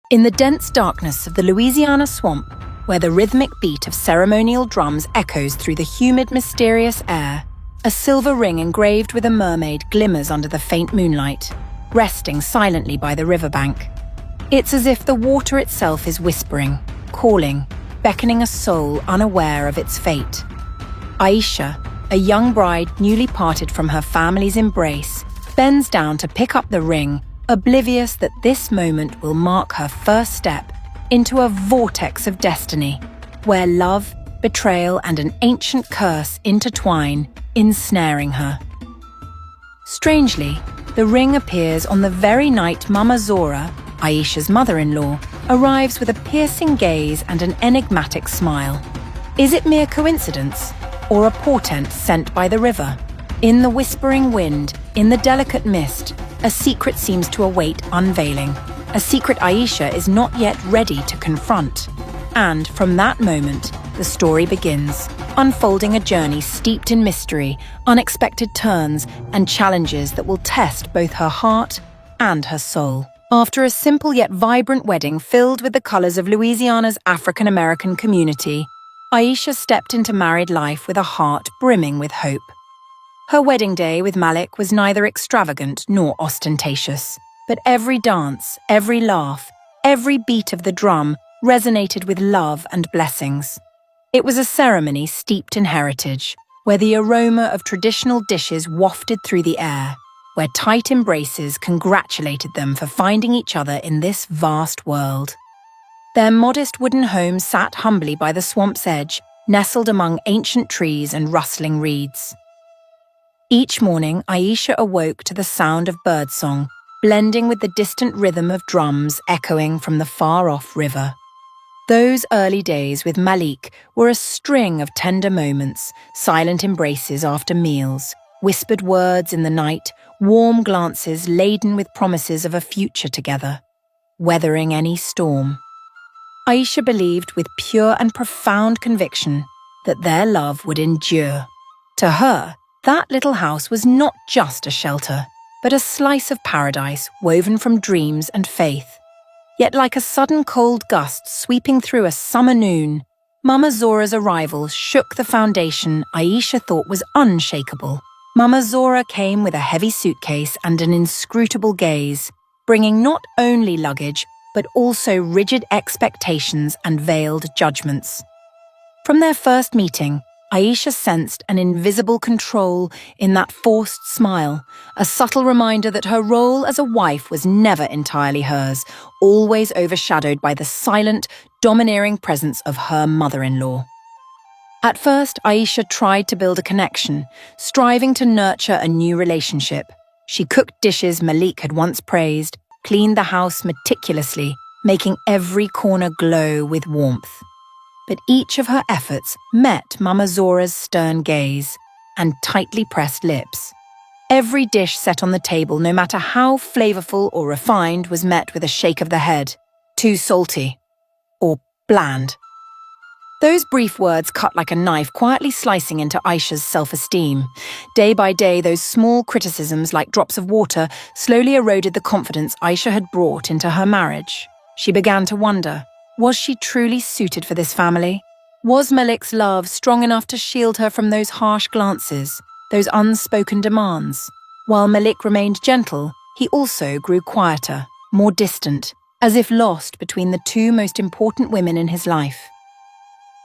In the dense darkness of the Louisiana swamp, where the rhythmic beat of ceremonial drums echoes through the humid, mysterious air, a silver ring engraved with a mermaid glimmers under the faint moonlight, resting silently by the riverbank. It's as if the water itself is whispering, calling, beckoning a soul unaware of its fate. Aisha, a young bride newly parted from her family's embrace, bends down to pick up the ring, oblivious that this moment will mark her first step into a vortex of destiny, where love, betrayal, and an ancient curse intertwine, ensnaring her. Strangely, the ring appears on the very night Mama Zora, Aisha's mother-in-law, arrives with a piercing gaze and an enigmatic smile. Is it mere coincidence, or a portent sent by the river? In the whispering wind, in the delicate mist, a secret seems to await unveiling, a secret Aisha is not yet ready to confront. And from that moment, the story begins, unfolding a journey steeped in mystery, unexpected turns, and challenges that will test both her heart and her soul. After a simple yet vibrant wedding filled with the colors of Louisiana's African-American community, Aisha stepped into married life with a heart brimming with hope. Her wedding day with Malik was neither extravagant nor ostentatious, but every dance, every laugh, every beat of the drum resonated with love and blessings. It was a ceremony steeped in heritage, where the aroma of traditional dishes wafted through the air, where tight embraces congratulated them for finding each other in this vast world. Their modest wooden home sat humbly by the swamp's edge, nestled among ancient trees and rustling reeds. Each morning, Aisha awoke to the sound of birdsong, blending with the distant rhythm of drums echoing from the far-off river. Those early days with Malik were a string of tender moments, silent embraces after meals, whispered words in the night, warm glances laden with promises of a future together, weathering any storm. Aisha believed with pure and profound conviction that their love would endure. To her, that little house was not just a shelter, but a slice of paradise woven from dreams and faith. Yet like a sudden cold gust sweeping through a summer noon, Mama Zora's arrival shook the foundation Aisha thought was unshakable. Mama Zora came with a heavy suitcase and an inscrutable gaze, bringing not only luggage, but also rigid expectations and veiled judgments. From their first meeting, Aisha sensed an invisible control in that forced smile, a subtle reminder that her role as a wife was never entirely hers, always overshadowed by the silent, domineering presence of her mother-in-law. At first, Aisha tried to build a connection, striving to nurture a new relationship. She cooked dishes Malik had once praised, cleaned the house meticulously, making every corner glow with warmth. But each of her efforts met Mama Zora's stern gaze and tightly pressed lips. Every dish set on the table, no matter how flavorful or refined, was met with a shake of the head. Too salty. Or bland. Those brief words cut like a knife, quietly slicing into Aisha's self-esteem. Day by day, those small criticisms, like drops of water, slowly eroded the confidence Aisha had brought into her marriage. She began to wonder, was she truly suited for this family? Was Malik's love strong enough to shield her from those harsh glances, those unspoken demands? While Malik remained gentle, he also grew quieter, more distant, as if lost between the two most important women in his life.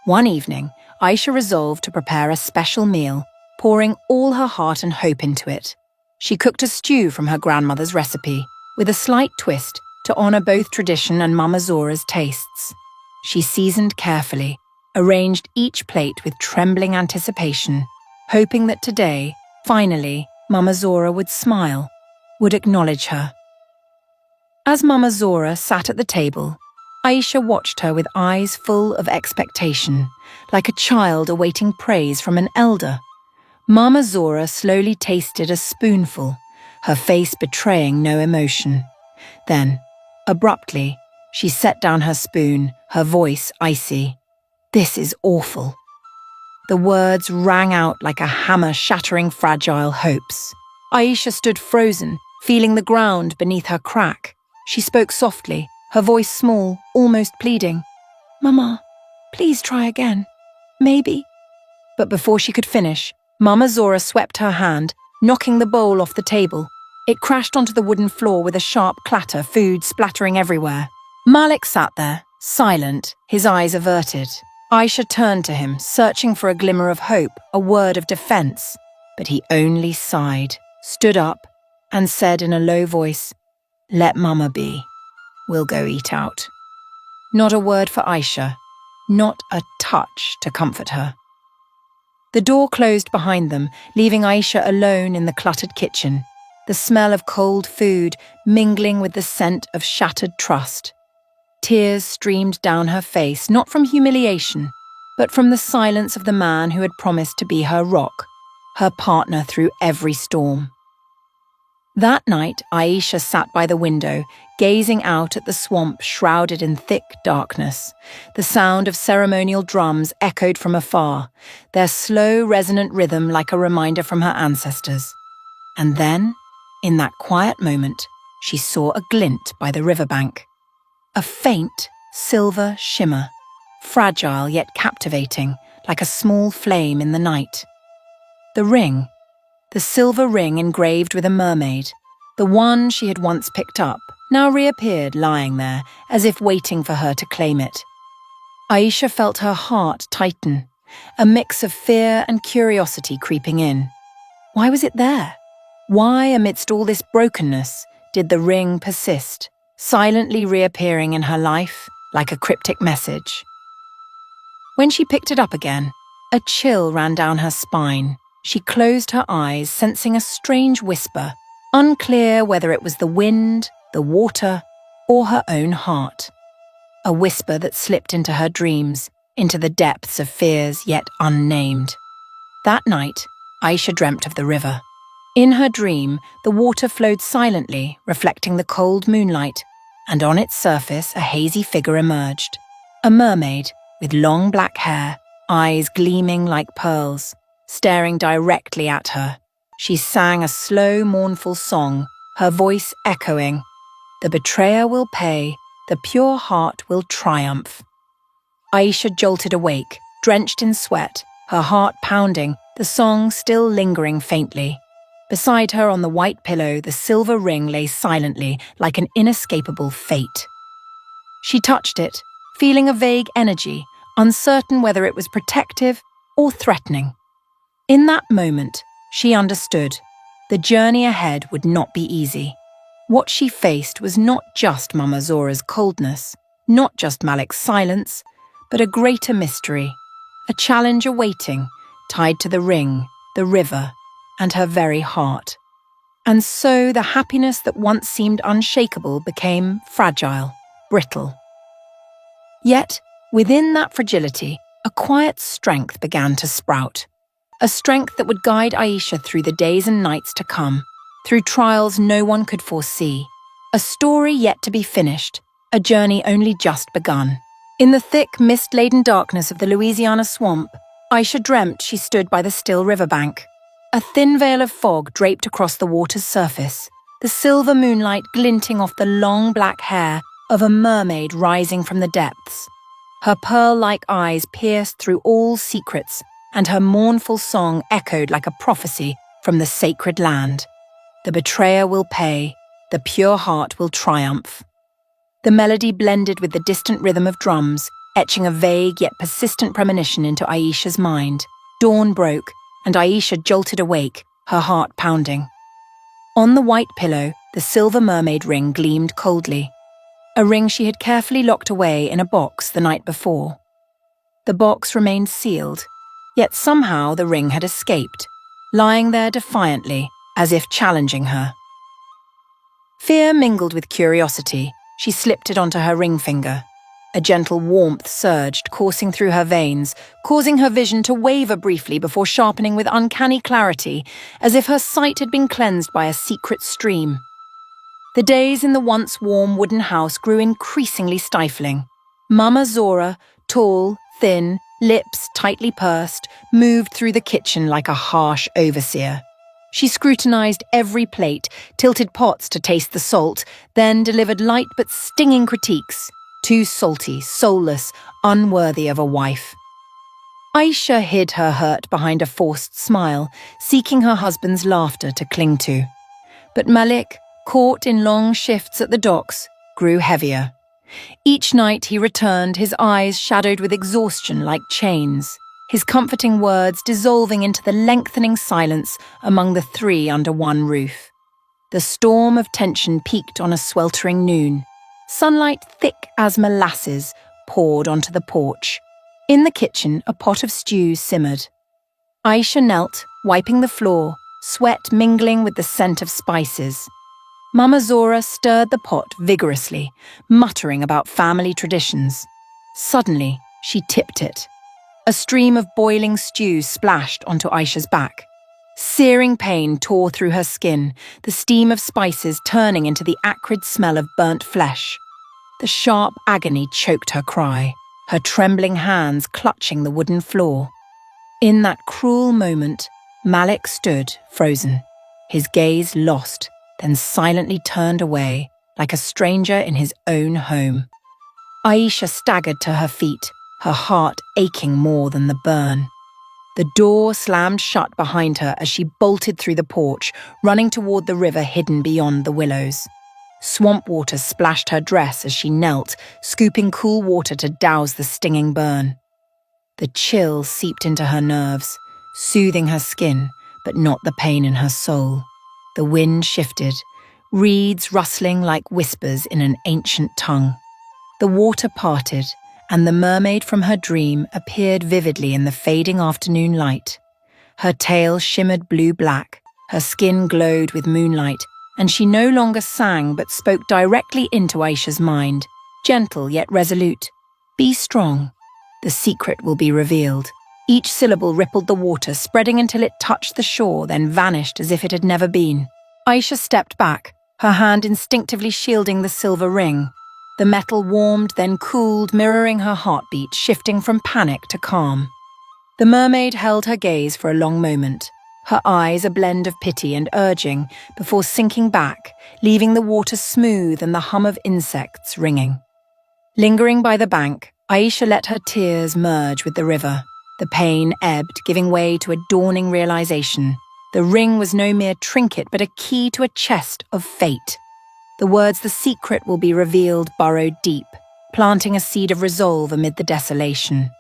One evening, Aisha resolved to prepare a special meal, pouring all her heart and hope into it. She cooked a stew from her grandmother's recipe, with a slight twist to honor both tradition and Mama Zora's tastes. She seasoned carefully, arranged each plate with trembling anticipation, hoping that today, finally, Mama Zora would smile, would acknowledge her. As Mama Zora sat at the table, Aisha watched her with eyes full of expectation, like a child awaiting praise from an elder. Mama Zora slowly tasted a spoonful, her face betraying no emotion. Then, abruptly, she set down her spoon, her voice icy. "This is awful." The words rang out like a hammer shattering fragile hopes. Aisha stood frozen, feeling the ground beneath her crack. She spoke softly, her voice small, almost pleading. "Mama, please try again. Maybe." But before she could finish, Mama Zora swept her hand, knocking the bowl off the table. It crashed onto the wooden floor with a sharp clatter, food splattering everywhere. Malik sat there, silent, his eyes averted. Aisha turned to him, searching for a glimmer of hope, a word of defense. But he only sighed, stood up, and said in a low voice, "Let Mama be. We'll go eat out." Not a word for Aisha, not a touch to comfort her. The door closed behind them, leaving Aisha alone in the cluttered kitchen, the smell of cold food mingling with the scent of shattered trust. Tears streamed down her face, not from humiliation, but from the silence of the man who had promised to be her rock, her partner through every storm. That night, Aisha sat by the window, gazing out at the swamp shrouded in thick darkness. The sound of ceremonial drums echoed from afar, their slow, resonant rhythm like a reminder from her ancestors. And then, in that quiet moment, she saw a glint by the riverbank. A faint, silver shimmer, fragile yet captivating, like a small flame in the night. The ring. The silver ring engraved with a mermaid, the one she had once picked up, now reappeared lying there, as if waiting for her to claim it. Aisha felt her heart tighten, a mix of fear and curiosity creeping in. Why was it there? Why, amidst all this brokenness, did the ring persist, silently reappearing in her life like a cryptic message? When she picked it up again, a chill ran down her spine. She closed her eyes, sensing a strange whisper, unclear whether it was the wind, the water, or her own heart. A whisper that slipped into her dreams, into the depths of fears yet unnamed. That night, Aisha dreamt of the river. In her dream, the water flowed silently, reflecting the cold moonlight, and on its surface a hazy figure emerged. A mermaid, with long black hair, eyes gleaming like pearls. Staring directly at her, she sang a slow, mournful song, her voice echoing, "The betrayer will pay, the pure heart will triumph." Aisha jolted awake, drenched in sweat, her heart pounding, the song still lingering faintly. Beside her on the white pillow, the silver ring lay silently, like an inescapable fate. She touched it, feeling a vague energy, uncertain whether it was protective or threatening. In that moment, she understood. The journey ahead would not be easy. What she faced was not just Mama Zora's coldness, not just Malik's silence, but a greater mystery, a challenge awaiting, tied to the ring, the river, and her very heart. And so the happiness that once seemed unshakable became fragile, brittle. Yet, within that fragility, a quiet strength began to sprout. A strength that would guide Aisha through the days and nights to come, through trials no one could foresee. A story yet to be finished, a journey only just begun. In the thick, mist-laden darkness of the Louisiana swamp, Aisha dreamt she stood by the still riverbank. A thin veil of fog draped across the water's surface, the silver moonlight glinting off the long black hair of a mermaid rising from the depths. Her pearl-like eyes pierced through all secrets, and her mournful song echoed like a prophecy from the sacred land. The betrayer will pay, the pure heart will triumph. The melody blended with the distant rhythm of drums, etching a vague yet persistent premonition into Aisha's mind. Dawn broke, and Aisha jolted awake, her heart pounding. On the white pillow, the silver mermaid ring gleamed coldly, a ring she had carefully locked away in a box the night before. The box remained sealed, yet somehow the ring had escaped, lying there defiantly, as if challenging her. Fear mingled with curiosity. She slipped it onto her ring finger. A gentle warmth surged, coursing through her veins, causing her vision to waver briefly before sharpening with uncanny clarity, as if her sight had been cleansed by a secret stream. The days in the once warm wooden house grew increasingly stifling. Mama Zora, tall, thin, lips tightly pursed, moved through the kitchen like a harsh overseer. She scrutinized every plate, tilted pots to taste the salt, then delivered light but stinging critiques. Too salty, soulless, unworthy of a wife. Aisha hid her hurt behind a forced smile, seeking her husband's laughter to cling to. But Malik, caught in long shifts at the docks, grew heavier. Each night he returned, his eyes shadowed with exhaustion like chains, his comforting words dissolving into the lengthening silence among the three under one roof. The storm of tension peaked on a sweltering noon. Sunlight thick as molasses poured onto the porch. In the kitchen, a pot of stew simmered. Aisha knelt, wiping the floor, sweat mingling with the scent of spices. Mama Zora stirred the pot vigorously, muttering about family traditions. Suddenly, she tipped it. A stream of boiling stew splashed onto Aisha's back. Searing pain tore through her skin, the steam of spices turning into the acrid smell of burnt flesh. The sharp agony choked her cry, her trembling hands clutching the wooden floor. In that cruel moment, Malik stood frozen, his gaze lost, then silently turned away, like a stranger in his own home. Aisha staggered to her feet, her heart aching more than the burn. The door slammed shut behind her as she bolted through the porch, running toward the river hidden beyond the willows. Swamp water splashed her dress as she knelt, scooping cool water to douse the stinging burn. The chill seeped into her nerves, soothing her skin, but not the pain in her soul. The wind shifted, reeds rustling like whispers in an ancient tongue. The water parted, and the mermaid from her dream appeared vividly in the fading afternoon light. Her tail shimmered blue-black, her skin glowed with moonlight, and she no longer sang but spoke directly into Aisha's mind, gentle yet resolute. Be strong. The secret will be revealed. Each syllable rippled the water, spreading until it touched the shore, then vanished as if it had never been. Aisha stepped back, her hand instinctively shielding the silver ring. The metal warmed, then cooled, mirroring her heartbeat, shifting from panic to calm. The mermaid held her gaze for a long moment, her eyes a blend of pity and urging, before sinking back, leaving the water smooth and the hum of insects ringing. Lingering by the bank, Aisha let her tears merge with the river. The pain ebbed, giving way to a dawning realization. The ring was no mere trinket, but a key to a chest of fate. The words "the secret will be revealed" burrowed deep, planting a seed of resolve amid the desolation.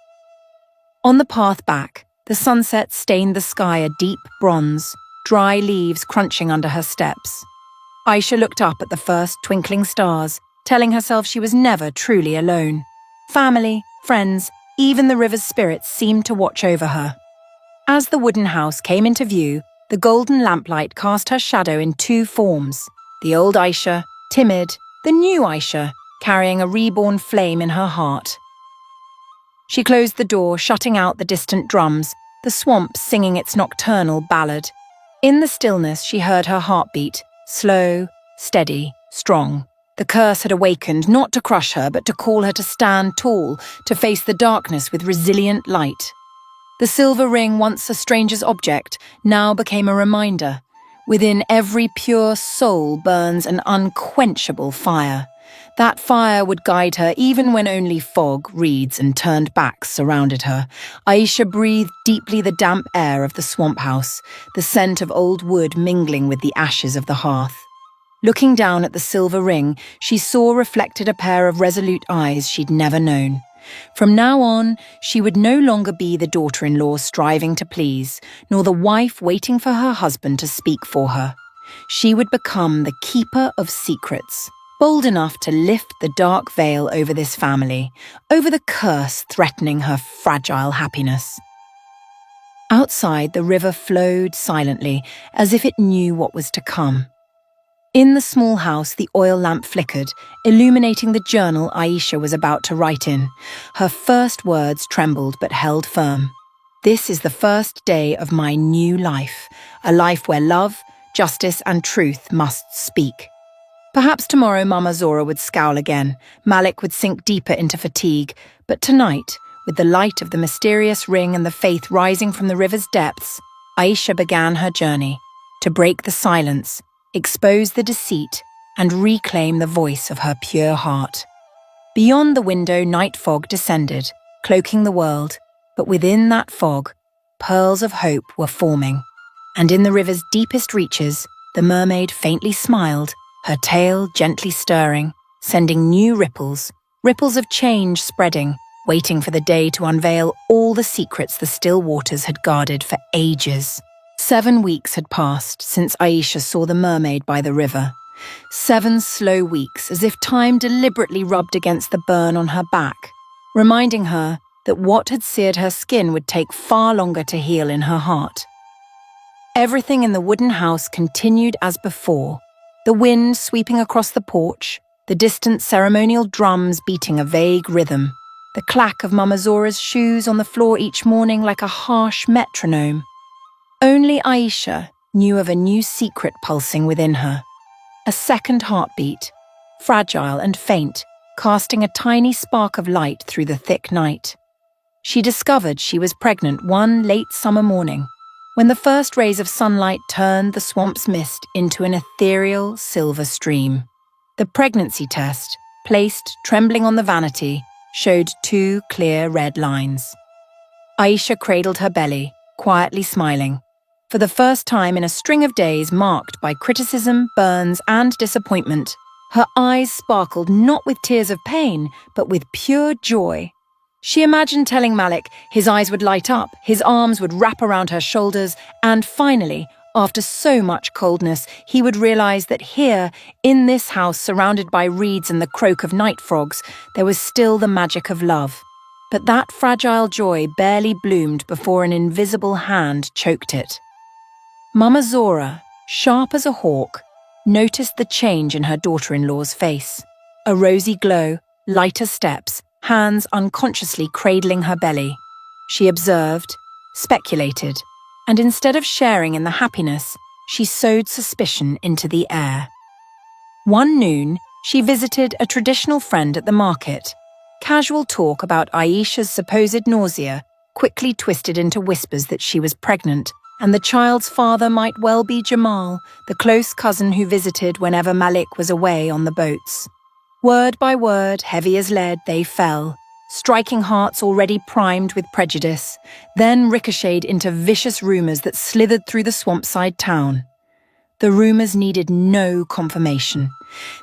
On the path back, the sunset stained the sky a deep bronze, dry leaves crunching under her steps. Aisha looked up at the first twinkling stars, telling herself she was never truly alone. Family, friends, even the river's spirits seemed to watch over her. As the wooden house came into view, the golden lamplight cast her shadow in two forms: the old Aisha, timid, the new Aisha, carrying a reborn flame in her heart. She closed the door, shutting out the distant drums, the swamp singing its nocturnal ballad. In the stillness, she heard her heartbeat, slow, steady, strong. The curse had awakened, not to crush her, but to call her to stand tall, to face the darkness with resilient light. The silver ring, once a stranger's object, now became a reminder. Within every pure soul burns an unquenchable fire. That fire would guide her even when only fog, reeds, and turned backs surrounded her. Aisha breathed deeply the damp air of the swamp house, the scent of old wood mingling with the ashes of the hearth. Looking down at the silver ring, she saw reflected a pair of resolute eyes she'd never known. From now on, she would no longer be the daughter-in-law striving to please, nor the wife waiting for her husband to speak for her. She would become the keeper of secrets, bold enough to lift the dark veil over this family, over the curse threatening her fragile happiness. Outside, the river flowed silently, as if it knew what was to come. In the small house, the oil lamp flickered, illuminating the journal Aisha was about to write in. Her first words trembled but held firm. This is the first day of my new life, a life where love, justice, and truth must speak. Perhaps tomorrow Mama Zora would scowl again, Malik would sink deeper into fatigue, but tonight, with the light of the mysterious ring and the faith rising from the river's depths, Aisha began her journey. to break the silence, expose the deceit, and reclaim the voice of her pure heart. Beyond the window, night fog descended, cloaking the world, but within that fog, pearls of hope were forming. And in the river's deepest reaches, the mermaid faintly smiled, her tail gently stirring, sending new ripples of change spreading, waiting for the day to unveil all the secrets the still waters had guarded for ages. 7 weeks had passed since Aisha saw the mermaid by the river. 7 slow weeks, as if time deliberately rubbed against the burn on her back, reminding her that what had seared her skin would take far longer to heal in her heart. Everything in the wooden house continued as before, the wind sweeping across the porch, the distant ceremonial drums beating a vague rhythm, the clack of Mama Zora's shoes on the floor each morning like a harsh metronome. Only Aisha knew of a new secret pulsing within her, a second heartbeat, fragile and faint, casting a tiny spark of light through the thick night. She discovered she was pregnant one late summer morning, when the first rays of sunlight turned the swamp's mist into an ethereal silver stream. The pregnancy test, placed trembling on the vanity, showed 2 clear red lines. Aisha cradled her belly, quietly smiling. For the first time in a string of days marked by criticism, burns, and disappointment, her eyes sparkled not with tears of pain, but with pure joy. She imagined telling Malik his eyes would light up, his arms would wrap around her shoulders, and finally, after so much coldness, he would realize that here, in this house surrounded by reeds and the croak of night frogs, there was still the magic of love. But that fragile joy barely bloomed before an invisible hand choked it. Mama Zora, sharp as a hawk, noticed the change in her daughter-in-law's face. A rosy glow, lighter steps, hands unconsciously cradling her belly. She observed, speculated, and instead of sharing in the happiness, she sowed suspicion into the air. One noon, she visited a traditional friend at the market. Casual talk about Aisha's supposed nausea quickly twisted into whispers that she was pregnant, and the child's father might well be Jamal, the close cousin who visited whenever Malik was away on the boats. Word by word, heavy as lead, they fell, striking hearts already primed with prejudice, then ricocheted into vicious rumours that slithered through the swampside town. The rumours needed no confirmation.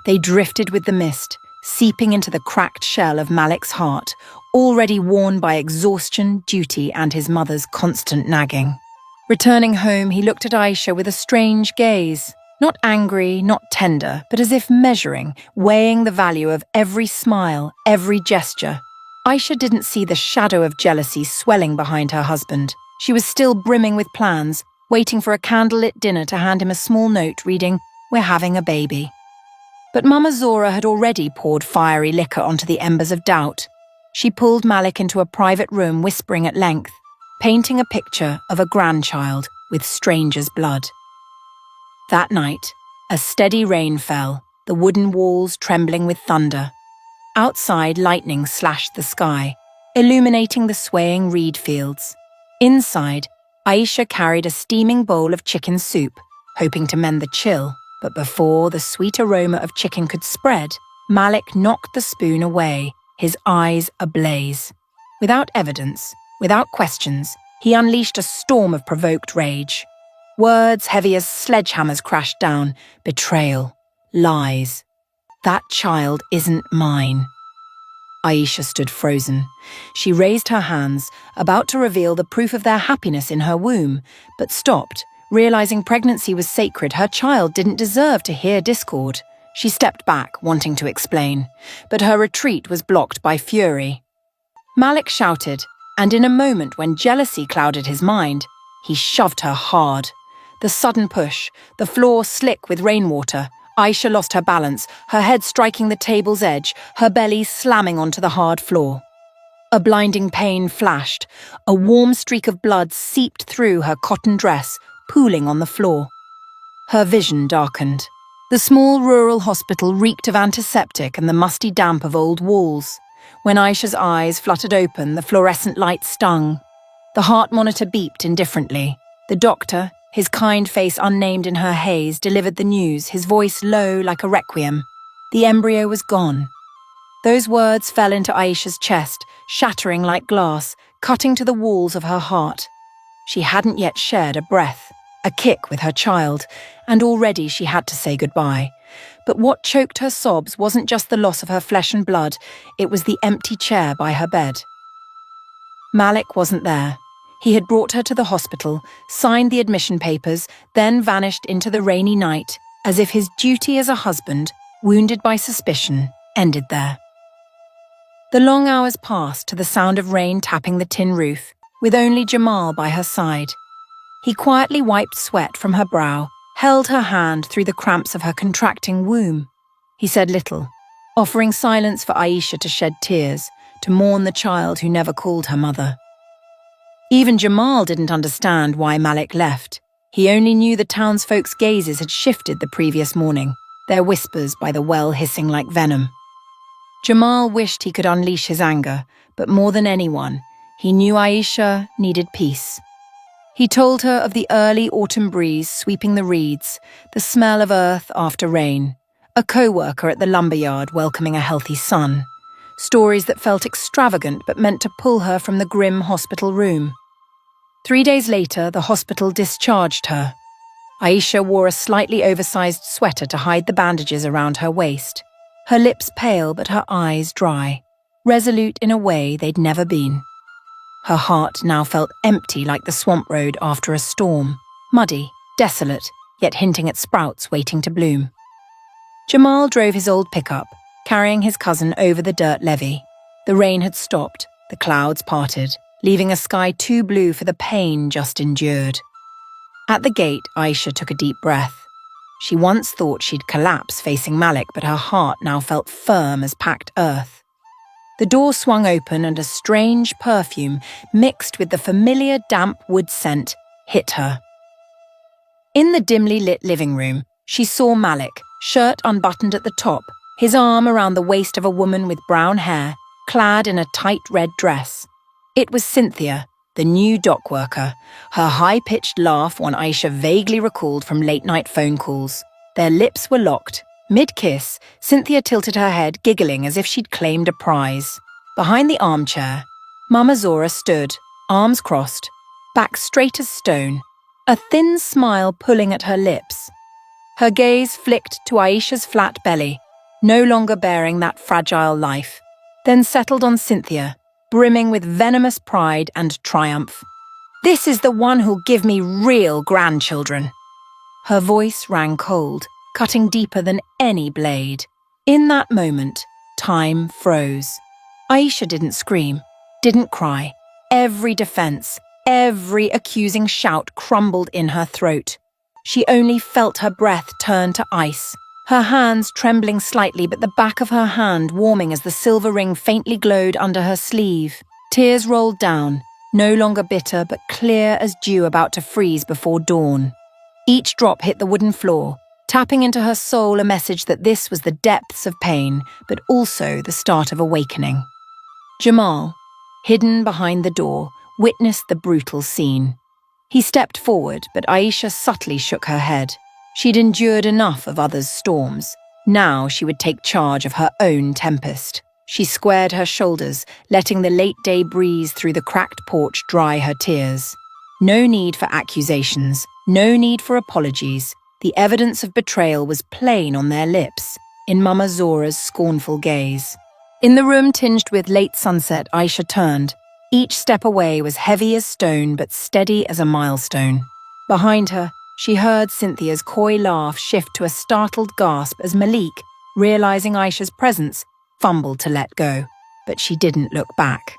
They drifted with the mist, seeping into the cracked shell of Malik's heart, already worn by exhaustion, duty, and his mother's constant nagging. Returning home, he looked at Aisha with a strange gaze. Not angry, not tender, but as if measuring, weighing the value of every smile, every gesture. Aisha didn't see the shadow of jealousy swelling behind her husband. She was still brimming with plans, waiting for a candlelit dinner to hand him a small note reading, "We're having a baby." But Mama Zora had already poured fiery liquor onto the embers of doubt. She pulled Malik into a private room, whispering at length, painting a picture of a grandchild with stranger's blood. That night, a steady rain fell, the wooden walls trembling with thunder. Outside, lightning slashed the sky, illuminating the swaying reed fields. Inside, Aisha carried a steaming bowl of chicken soup, hoping to mend the chill, but before the sweet aroma of chicken could spread, Malik knocked the spoon away, his eyes ablaze. Without evidence, without questions, he unleashed a storm of provoked rage. Words heavy as sledgehammers crashed down. Betrayal. Lies. That child isn't mine. Aisha stood frozen. She raised her hands, about to reveal the proof of their happiness in her womb, but stopped, realizing pregnancy was sacred. Her child didn't deserve to hear discord. She stepped back, wanting to explain, but her retreat was blocked by fury. Malik shouted, and in a moment when jealousy clouded his mind, he shoved her hard. The sudden push, the floor slick with rainwater. Aisha lost her balance, her head striking the table's edge, her belly slamming onto the hard floor. A blinding pain flashed. A warm streak of blood seeped through her cotton dress, pooling on the floor. Her vision darkened. The small rural hospital reeked of antiseptic and the musty damp of old walls. When Aisha's eyes fluttered open, the fluorescent light stung. The heart monitor beeped indifferently. The doctor, His kind face unnamed in her haze delivered the news, his voice low like a requiem. The embryo was gone. Those words fell into Aisha's chest, shattering like glass, cutting to the walls of her heart. She hadn't yet shared a breath, a kick with her child, and already she had to say goodbye. But what choked her sobs wasn't just the loss of her flesh and blood, it was the empty chair by her bed. Malik wasn't there. He had brought her to the hospital, signed the admission papers, then vanished into the rainy night, as if his duty as a husband, wounded by suspicion, ended there. The long hours passed to the sound of rain tapping the tin roof, with only Jamal by her side. He quietly wiped sweat from her brow, held her hand through the cramps of her contracting womb. He said little, offering silence for Aisha to shed tears, to mourn the child who never called her mother. Even Jamal didn't understand why Malik left. He only knew the townsfolk's gazes had shifted the previous morning, their whispers by the well hissing like venom. Jamal wished he could unleash his anger, but more than anyone, he knew Aisha needed peace. He told her of the early autumn breeze sweeping the reeds, the smell of earth after rain, a co-worker at the lumberyard welcoming a healthy son. Stories that felt extravagant but meant to pull her from the grim hospital room. 3 days later, the hospital discharged her. Aisha wore a slightly oversized sweater to hide the bandages around her waist, her lips pale but her eyes dry, resolute in a way they'd never been. Her heart now felt empty like the swamp road after a storm, muddy, desolate, yet hinting at sprouts waiting to bloom. Jamal drove his old pickup, carrying his cousin over the dirt levee. The rain had stopped, the clouds parted, leaving a sky too blue for the pain just endured. At the gate, Aisha took a deep breath. She once thought she'd collapse facing Malik, but her heart now felt firm as packed earth. The door swung open and a strange perfume, mixed with the familiar damp wood scent, hit her. In the dimly lit living room, she saw Malik, shirt unbuttoned at the top, his arm around the waist of a woman with brown hair, clad in a tight red dress. It was Cynthia, the new dock worker, her high-pitched laugh one Aisha vaguely recalled from late-night phone calls. Their lips were locked. Mid-kiss, Cynthia tilted her head, giggling as if she'd claimed a prize. Behind the armchair, Mama Zora stood, arms crossed, back straight as stone, a thin smile pulling at her lips. Her gaze flicked to Aisha's flat belly, no longer bearing that fragile life, then settled on Cynthia, brimming with venomous pride and triumph. "This is the one who'll give me real grandchildren." Her voice rang cold, cutting deeper than any blade. In that moment, time froze. Aisha didn't scream, didn't cry. Every defense, every accusing shout crumbled in her throat. She only felt her breath turn to ice, her hands trembling slightly but the back of her hand warming as the silver ring faintly glowed under her sleeve. Tears rolled down, no longer bitter but clear as dew about to freeze before dawn. Each drop hit the wooden floor, tapping into her soul a message that this was the depths of pain, but also the start of awakening. Jamal, hidden behind the door, witnessed the brutal scene. He stepped forward, but Aisha subtly shook her head. She'd endured enough of others' storms. Now she would take charge of her own tempest. She squared her shoulders, letting the late-day breeze through the cracked porch dry her tears. No need for accusations, no need for apologies. The evidence of betrayal was plain on their lips, in Mama Zora's scornful gaze. In the room tinged with late sunset, Aisha turned. Each step away was heavy as stone but steady as a milestone. Behind her, she heard Cynthia's coy laugh shift to a startled gasp as Malik, realizing Aisha's presence, fumbled to let go. But she didn't look back.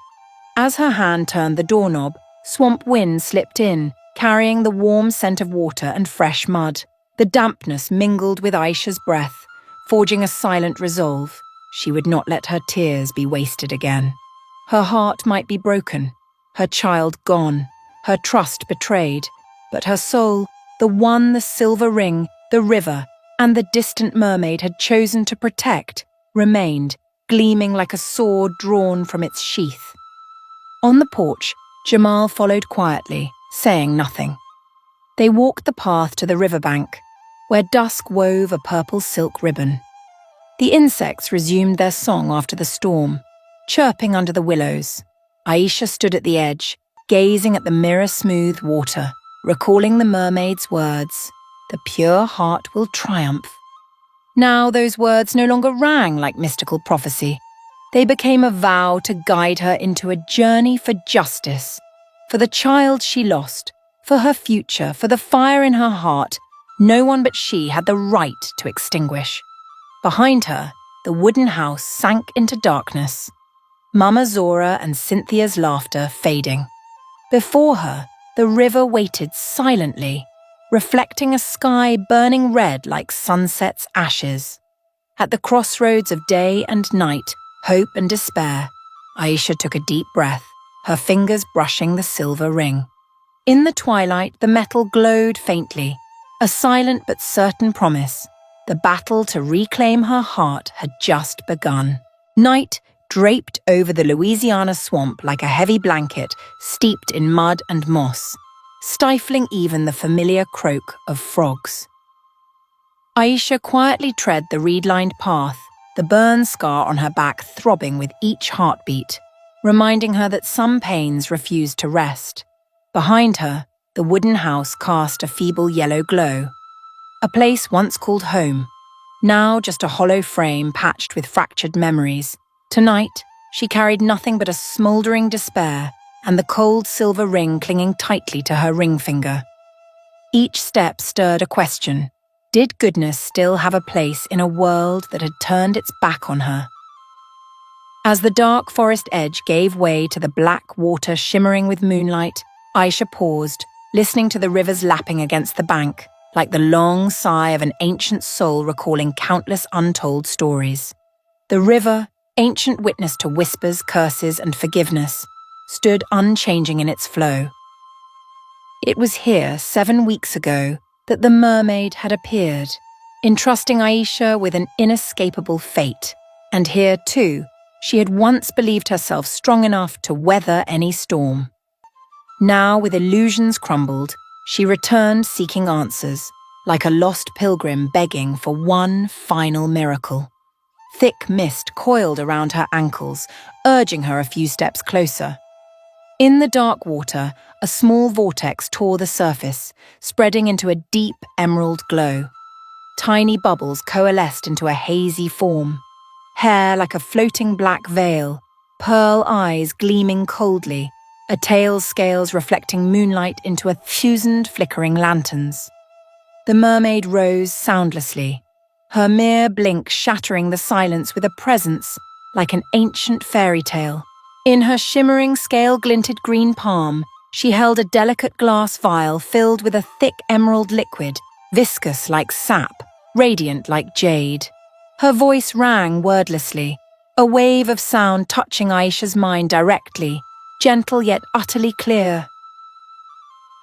As her hand turned the doorknob, swamp wind slipped in, carrying the warm scent of water and fresh mud. The dampness mingled with Aisha's breath, forging a silent resolve. She would not let her tears be wasted again. Her heart might be broken, her child gone, her trust betrayed, but her soul, the one the silver ring, the river, and the distant mermaid had chosen to protect, remained, gleaming like a sword drawn from its sheath. On the porch, Jamal followed quietly, saying nothing. They walked the path to the riverbank, where dusk wove a purple silk ribbon. The insects resumed their song after the storm, chirping under the willows. Aisha stood at the edge, gazing at the mirror-smooth water, recalling the mermaid's words, "The pure heart will triumph." Now those words no longer rang like mystical prophecy. They became a vow to guide her into a journey for justice, for the child she lost, for her future, for the fire in her heart no one but she had the right to extinguish. Behind her, the wooden house sank into darkness, Mama Zora and Cynthia's laughter fading. Before her, the river waited silently, reflecting a sky burning red like sunset's ashes. At the crossroads of day and night, hope and despair, Aisha took a deep breath, her fingers brushing the silver ring. In the twilight, the metal glowed faintly, a silent but certain promise. The battle to reclaim her heart had just begun. Night draped over the Louisiana swamp like a heavy blanket steeped in mud and moss, stifling even the familiar croak of frogs. Aisha quietly tread the reed-lined path, the burn scar on her back throbbing with each heartbeat, reminding her that some pains refused to rest. Behind her, the wooden house cast a feeble yellow glow. A place once called home, now just a hollow frame patched with fractured memories. Tonight, she carried nothing but a smouldering despair and the cold silver ring clinging tightly to her ring finger. Each step stirred a question. Did goodness still have a place in a world that had turned its back on her? As the dark forest edge gave way to the black water shimmering with moonlight, Aisha paused, listening to the river's lapping against the bank, like the long sigh of an ancient soul recalling countless untold stories. The river, ancient witness to whispers, curses, and forgiveness, stood unchanging in its flow. It was here 7 weeks ago that the mermaid had appeared, entrusting Aisha with an inescapable fate. And here, too, she had once believed herself strong enough to weather any storm. Now, with illusions crumbled, she returned seeking answers, like a lost pilgrim begging for one final miracle. Thick mist coiled around her ankles, urging her a few steps closer. In the dark water, a small vortex tore the surface, spreading into a deep emerald glow. Tiny bubbles coalesced into a hazy form. Hair like a floating black veil, pearl eyes gleaming coldly, a tail's scales reflecting moonlight into 1,000 flickering lanterns. The mermaid rose soundlessly, her mere blink shattering the silence with a presence like an ancient fairy tale. In her shimmering, scale-glinted green palm, she held a delicate glass vial filled with a thick emerald liquid, viscous like sap, radiant like jade. Her voice rang wordlessly, a wave of sound touching Aisha's mind directly, gentle yet utterly clear.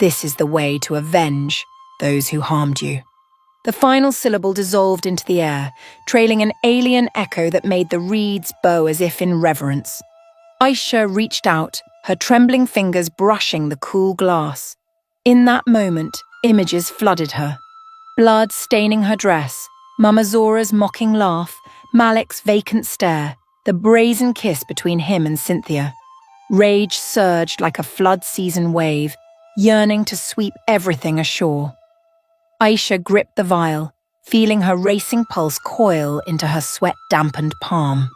This is the way to avenge those who harmed you. The final syllable dissolved into the air, trailing an alien echo that made the reeds bow as if in reverence. Aisha reached out, her trembling fingers brushing the cool glass. In that moment, images flooded her. Blood staining her dress, Mama Zora's mocking laugh, Malik's vacant stare, the brazen kiss between him and Cynthia. Rage surged like a flood-season wave, yearning to sweep everything ashore. Aisha gripped the vial, feeling her racing pulse coil into her sweat-dampened palm.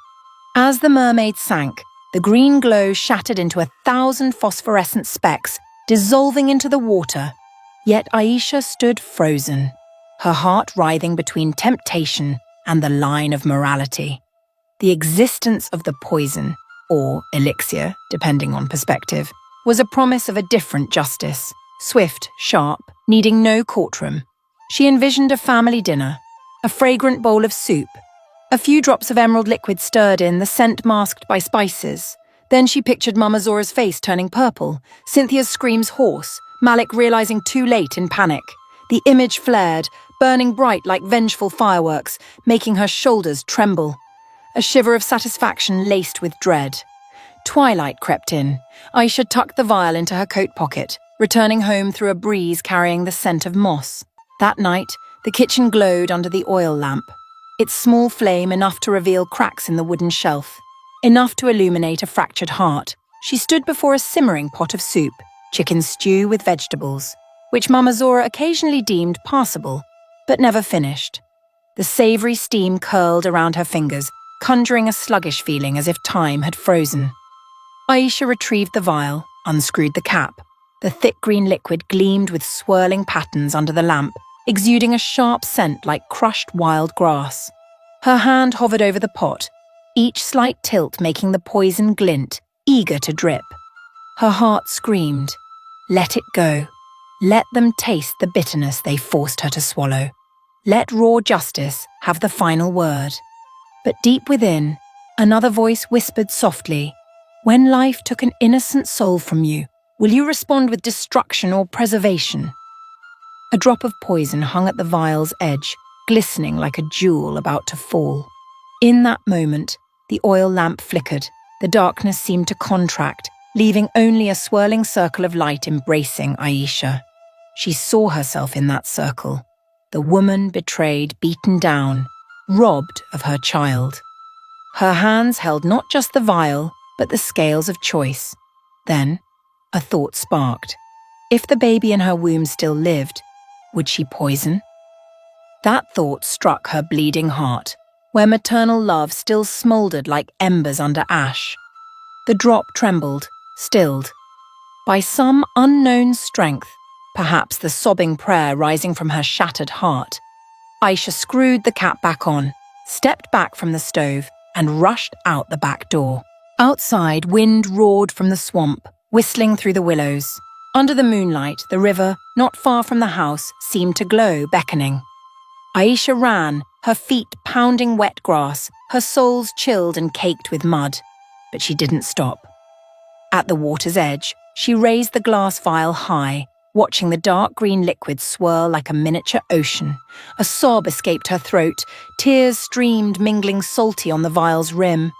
As the mermaid sank, the green glow shattered into 1,000 phosphorescent specks, dissolving into the water. Yet Aisha stood frozen, her heart writhing between temptation and the line of morality. The existence of the poison, or elixir, depending on perspective, was a promise of a different justice, swift, sharp, needing no courtroom. She envisioned a family dinner, a fragrant bowl of soup, a few drops of emerald liquid stirred in, the scent masked by spices. Then she pictured Mama Zora's face turning purple, Cynthia's screams hoarse, Malik realizing too late in panic. The image flared, burning bright like vengeful fireworks, making her shoulders tremble. A shiver of satisfaction laced with dread. Twilight crept in. Aisha tucked the vial into her coat pocket, returning home through a breeze carrying the scent of moss. That night, the kitchen glowed under the oil lamp, its small flame enough to reveal cracks in the wooden shelf, enough to illuminate a fractured heart. She stood before a simmering pot of soup, chicken stew with vegetables, which Mama Zora occasionally deemed passable, but never finished. The savoury steam curled around her fingers, conjuring a sluggish feeling as if time had frozen. Aisha retrieved the vial, unscrewed the cap. The thick green liquid gleamed with swirling patterns under the lamp, exuding a sharp scent like crushed wild grass. Her hand hovered over the pot, each slight tilt making the poison glint, eager to drip. Her heart screamed, "Let it go. Let them taste the bitterness they forced her to swallow. Let raw justice have the final word." But deep within, another voice whispered softly, "When life took an innocent soul from you, will you respond with destruction or preservation?" A drop of poison hung at the vial's edge, glistening like a jewel about to fall. In that moment, the oil lamp flickered. The darkness seemed to contract, leaving only a swirling circle of light embracing Aisha. She saw herself in that circle, the woman betrayed, beaten down, robbed of her child. Her hands held not just the vial, but the scales of choice. Then, a thought sparked. If the baby in her womb still lived, would she poison? That thought struck her bleeding heart, where maternal love still smouldered like embers under ash. The drop trembled, stilled. By some unknown strength, perhaps the sobbing prayer rising from her shattered heart, Aisha screwed the cap back on, stepped back from the stove, and rushed out the back door. Outside, wind roared from the swamp, whistling through the willows. Under the moonlight, the river, not far from the house, seemed to glow, beckoning. Aisha ran, her feet pounding wet grass, her soles chilled and caked with mud. But she didn't stop. At the water's edge, she raised the glass vial high, watching the dark green liquid swirl like a miniature ocean. A sob escaped her throat, tears streamed, mingling salty on the vial's rim.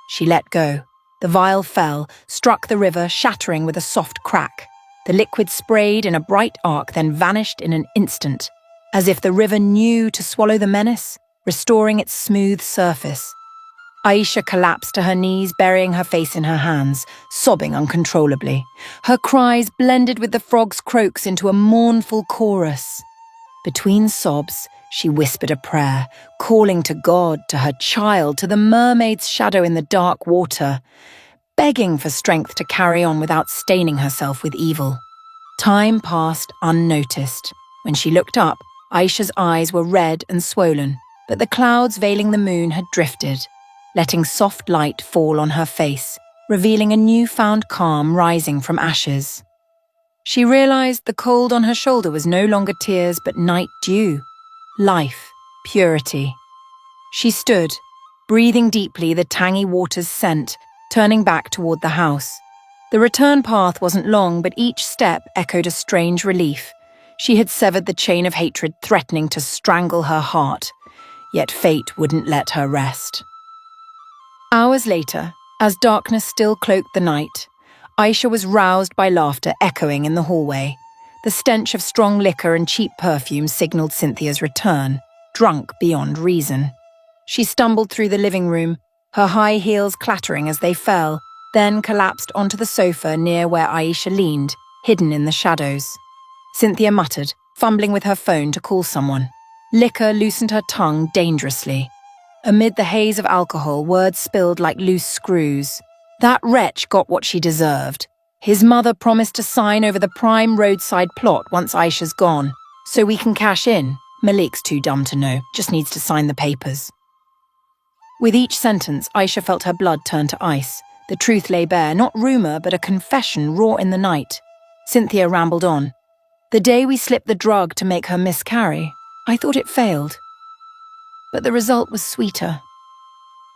She let go. The vial fell, struck the river, shattering with a soft crack. The liquid sprayed in a bright arc, then vanished in an instant, as if the river knew to swallow the menace, restoring its smooth surface. Aisha collapsed to her knees, burying her face in her hands, sobbing uncontrollably. Her cries blended with the frog's croaks into a mournful chorus. Between sobs, she whispered a prayer, calling to God, to her child, to the mermaid's shadow in the dark water, begging for strength to carry on without staining herself with evil. Time passed unnoticed. When she looked up, Aisha's eyes were red and swollen, but the clouds veiling the moon had drifted, letting soft light fall on her face, revealing a newfound calm rising from ashes. She realized the cold on her shoulder was no longer tears but night dew, life, purity. She stood, breathing deeply the tangy water's scent, turning back toward the house. The return path wasn't long, but each step echoed a strange relief. She had severed the chain of hatred threatening to strangle her heart, yet fate wouldn't let her rest. Hours later, as darkness still cloaked the night, Aisha was roused by laughter echoing in the hallway. The stench of strong liquor and cheap perfume signaled Cynthia's return, drunk beyond reason. She stumbled through the living room, her high heels clattering as they fell, then collapsed onto the sofa near where Aisha leaned, hidden in the shadows. Cynthia muttered, fumbling with her phone to call someone. Liquor loosened her tongue dangerously. Amid the haze of alcohol, words spilled like loose screws. That wretch got what she deserved. His mother promised to sign over the prime roadside plot once Aisha's gone. So we can cash in. Malik's too dumb to know, just needs to sign the papers. With each sentence, Aisha felt her blood turn to ice. The truth lay bare, not rumour, but a confession raw in the night. Cynthia rambled on. The day we slipped the drug to make her miscarry, I thought it failed. But the result was sweeter.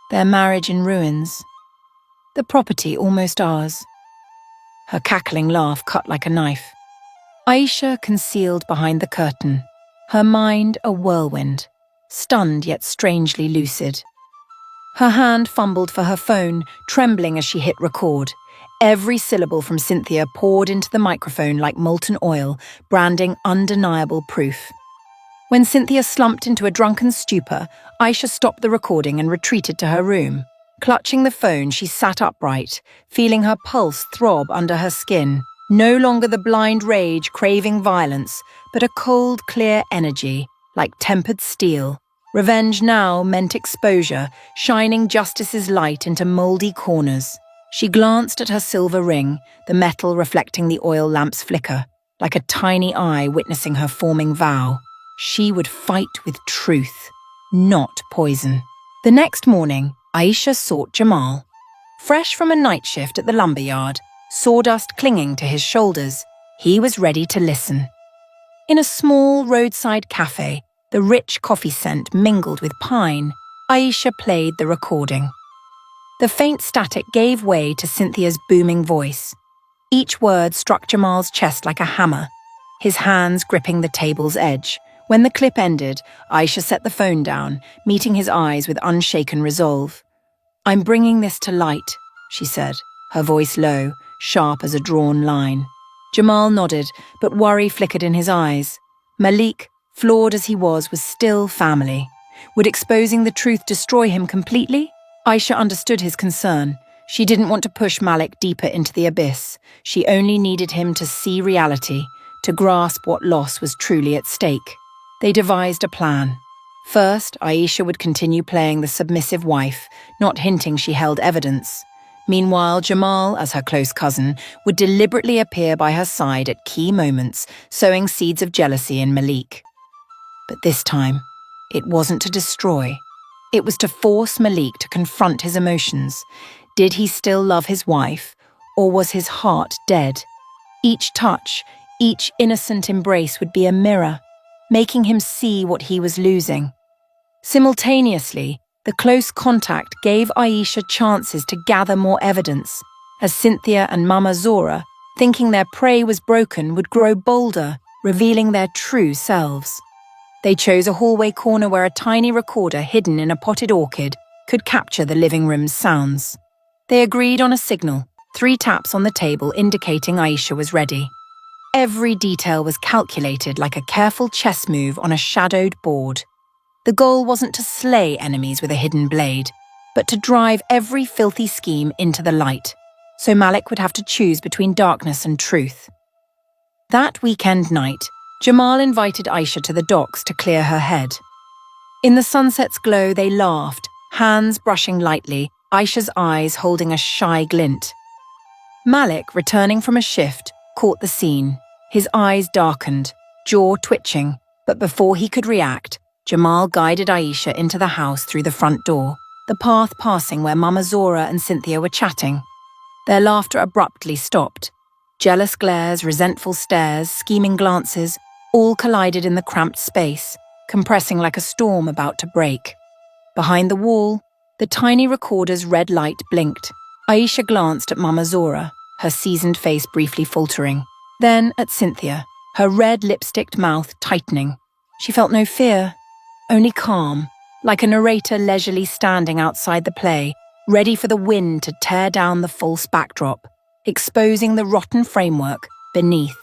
Their marriage in ruins. The property almost ours. Her cackling laugh cut like a knife. Aisha concealed behind the curtain, her mind a whirlwind, stunned yet strangely lucid. Her hand fumbled for her phone, trembling as she hit record. Every syllable from Cynthia poured into the microphone like molten oil, branding undeniable proof. When Cynthia slumped into a drunken stupor, Aisha stopped the recording and retreated to her room. Clutching the phone, she sat upright, feeling her pulse throb under her skin. No longer the blind rage craving violence, but a cold, clear energy, like tempered steel. Revenge now meant exposure, shining justice's light into mouldy corners. She glanced at her silver ring, the metal reflecting the oil lamp's flicker, like a tiny eye witnessing her forming vow. She would fight with truth, not poison. The next morning, Aisha sought Jamal. Fresh from a night shift at the lumberyard, sawdust clinging to his shoulders, he was ready to listen. In a small roadside cafe, the rich coffee scent mingled with pine, Aisha played the recording. The faint static gave way to Cynthia's booming voice. Each word struck Jamal's chest like a hammer, his hands gripping the table's edge. When the clip ended, Aisha set the phone down, meeting his eyes with unshaken resolve. "I'm bringing this to light," she said, her voice low, sharp as a drawn line. Jamal nodded, but worry flickered in his eyes. Malik, flawed as he was still family. Would exposing the truth destroy him completely? Aisha understood his concern. She didn't want to push Malik deeper into the abyss. She only needed him to see reality, to grasp what loss was truly at stake. They devised a plan. First, Aisha would continue playing the submissive wife, not hinting she held evidence. Meanwhile, Jamal, as her close cousin, would deliberately appear by her side at key moments, sowing seeds of jealousy in Malik. But this time, it wasn't to destroy. It was to force Malik to confront his emotions. Did he still love his wife, or was his heart dead? Each touch, each innocent embrace would be a mirror, making him see what he was losing. Simultaneously, the close contact gave Aisha chances to gather more evidence, as Cynthia and Mama Zora, thinking their prey was broken, would grow bolder, revealing their true selves. They chose a hallway corner where a tiny recorder hidden in a potted orchid could capture the living room's sounds. They agreed on a signal, 3 taps on the table indicating Aisha was ready. Every detail was calculated like a careful chess move on a shadowed board. The goal wasn't to slay enemies with a hidden blade, but to drive every filthy scheme into the light, so Malik would have to choose between darkness and truth. That weekend night, Jamal invited Aisha to the docks to clear her head. In the sunset's glow, they laughed, hands brushing lightly, Aisha's eyes holding a shy glint. Malik, returning from a shift, caught the scene. His eyes darkened, jaw twitching, but before he could react, Jamal guided Aisha into the house through the front door, the path passing where Mama Zora and Cynthia were chatting. Their laughter abruptly stopped. Jealous glares, resentful stares, scheming glances, all collided in the cramped space, compressing like a storm about to break. Behind the wall, the tiny recorder's red light blinked. Aisha glanced at Mama Zora, her seasoned face briefly faltering. Then at Cynthia, her red lipsticked mouth tightening. She felt no fear, only calm, like a narrator leisurely standing outside the play, ready for the wind to tear down the false backdrop, exposing the rotten framework beneath.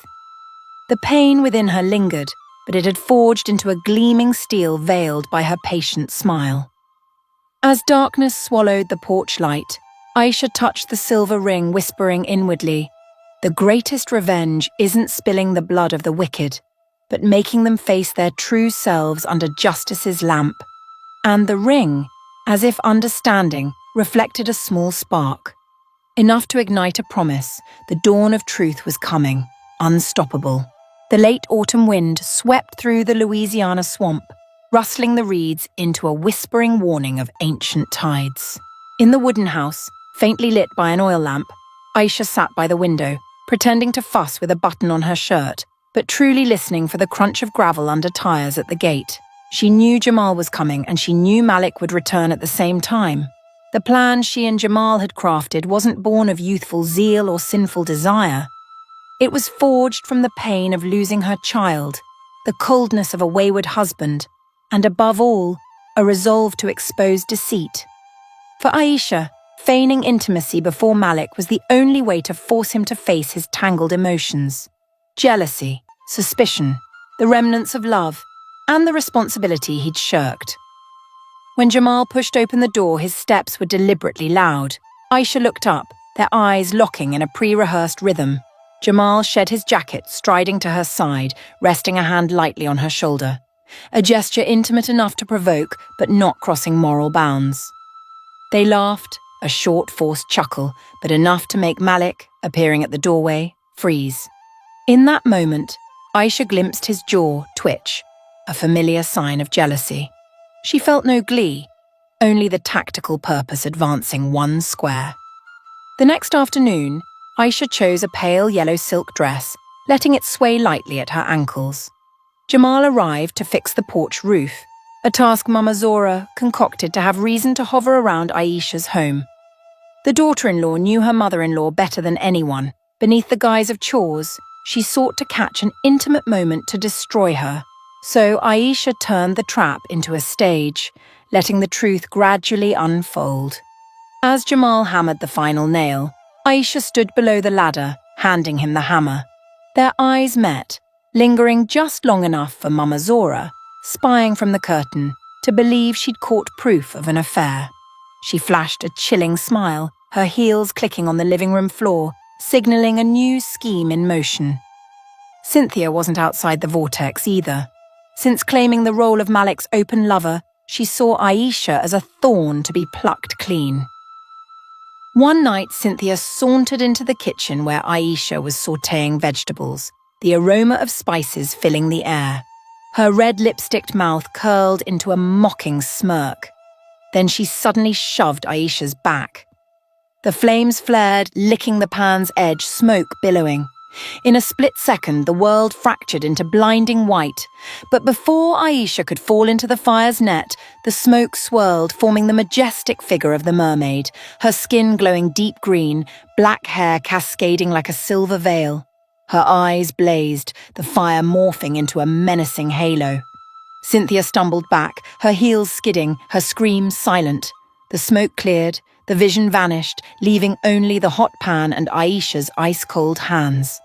The pain within her lingered, but it had forged into a gleaming steel veiled by her patient smile. As darkness swallowed the porch light, Aisha touched the silver ring, whispering inwardly, "The greatest revenge isn't spilling the blood of the wicked, but making them face their true selves under justice's lamp." And the ring, as if understanding, reflected a small spark. Enough to ignite a promise. The dawn of truth was coming, unstoppable. The late autumn wind swept through the Louisiana swamp, rustling the reeds into a whispering warning of ancient tides. In the wooden house, faintly lit by an oil lamp, Aisha sat by the window, pretending to fuss with a button on her shirt, but truly listening for the crunch of gravel under tires at the gate. She knew Jamal was coming, and she knew Malik would return at the same time. The plan she and Jamal had crafted wasn't born of youthful zeal or sinful desire. It was forged from the pain of losing her child, the coldness of a wayward husband, and above all, a resolve to expose deceit. For Aisha, Feigning intimacy before Malik was the only way to force him to face his tangled emotions. Jealousy, suspicion, the remnants of love, and the responsibility he'd shirked. When Jamal pushed open the door, his steps were deliberately loud. Aisha looked up, their eyes locking in a pre-rehearsed rhythm. Jamal shed his jacket, striding to her side, resting a hand lightly on her shoulder. A gesture intimate enough to provoke, but not crossing moral bounds. They laughed, a short, forced chuckle, but enough to make Malik, appearing at the doorway, freeze. In that moment, Aisha glimpsed his jaw twitch, a familiar sign of jealousy. She felt no glee, only the tactical purpose advancing one square. The next afternoon, Aisha chose a pale yellow silk dress, letting it sway lightly at her ankles. Jamal arrived to fix the porch roof, a task Mama Zora concocted to have reason to hover around Aisha's home. The daughter-in-law knew her mother-in-law better than anyone. Beneath the guise of chores, she sought to catch an intimate moment to destroy her. So Aisha turned the trap into a stage, letting the truth gradually unfold. As Jamal hammered the final nail, Aisha stood below the ladder, handing him the hammer. Their eyes met, lingering just long enough for Mama Zora, spying from the curtain, to believe she'd caught proof of an affair. She flashed a chilling smile, her heels clicking on the living room floor, signaling a new scheme in motion. Cynthia wasn't outside the vortex either. Since claiming the role of Malik's open lover, she saw Aisha as a thorn to be plucked clean. One night, Cynthia sauntered into the kitchen where Aisha was sautéing vegetables, the aroma of spices filling the air. Her red lipsticked mouth curled into a mocking smirk. Then she suddenly shoved Aisha's back. The flames flared, licking the pan's edge, smoke billowing. In a split second, the world fractured into blinding white. But before Aisha could fall into the fire's net, the smoke swirled, forming the majestic figure of the mermaid, her skin glowing deep green, black hair cascading like a silver veil. Her eyes blazed, the fire morphing into a menacing halo. Cynthia stumbled back, her heels skidding, her screams silent. The smoke cleared, the vision vanished, leaving only the hot pan and Aisha's ice-cold hands.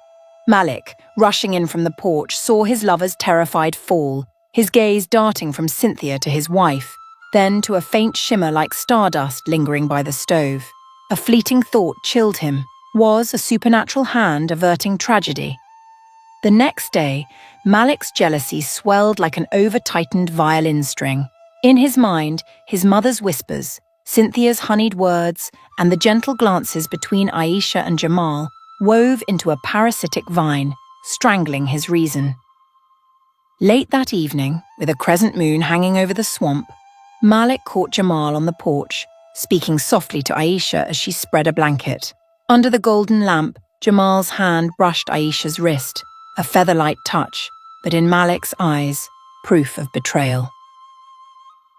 Malik, rushing in from the porch, saw his lover's terrified fall, his gaze darting from Cynthia to his wife, then to a faint shimmer like stardust lingering by the stove. A fleeting thought chilled him. Was a supernatural hand averting tragedy? The next day, Malik's jealousy swelled like an over-tightened violin string. In his mind, his mother's whispers, Cynthia's honeyed words, and the gentle glances between Aisha and Jamal wove into a parasitic vine, strangling his reason. Late that evening, with a crescent moon hanging over the swamp, Malik caught Jamal on the porch, speaking softly to Aisha as she spread a blanket. Under the golden lamp, Jamal's hand brushed Aisha's wrist, a feather-light touch, but in Malik's eyes, proof of betrayal.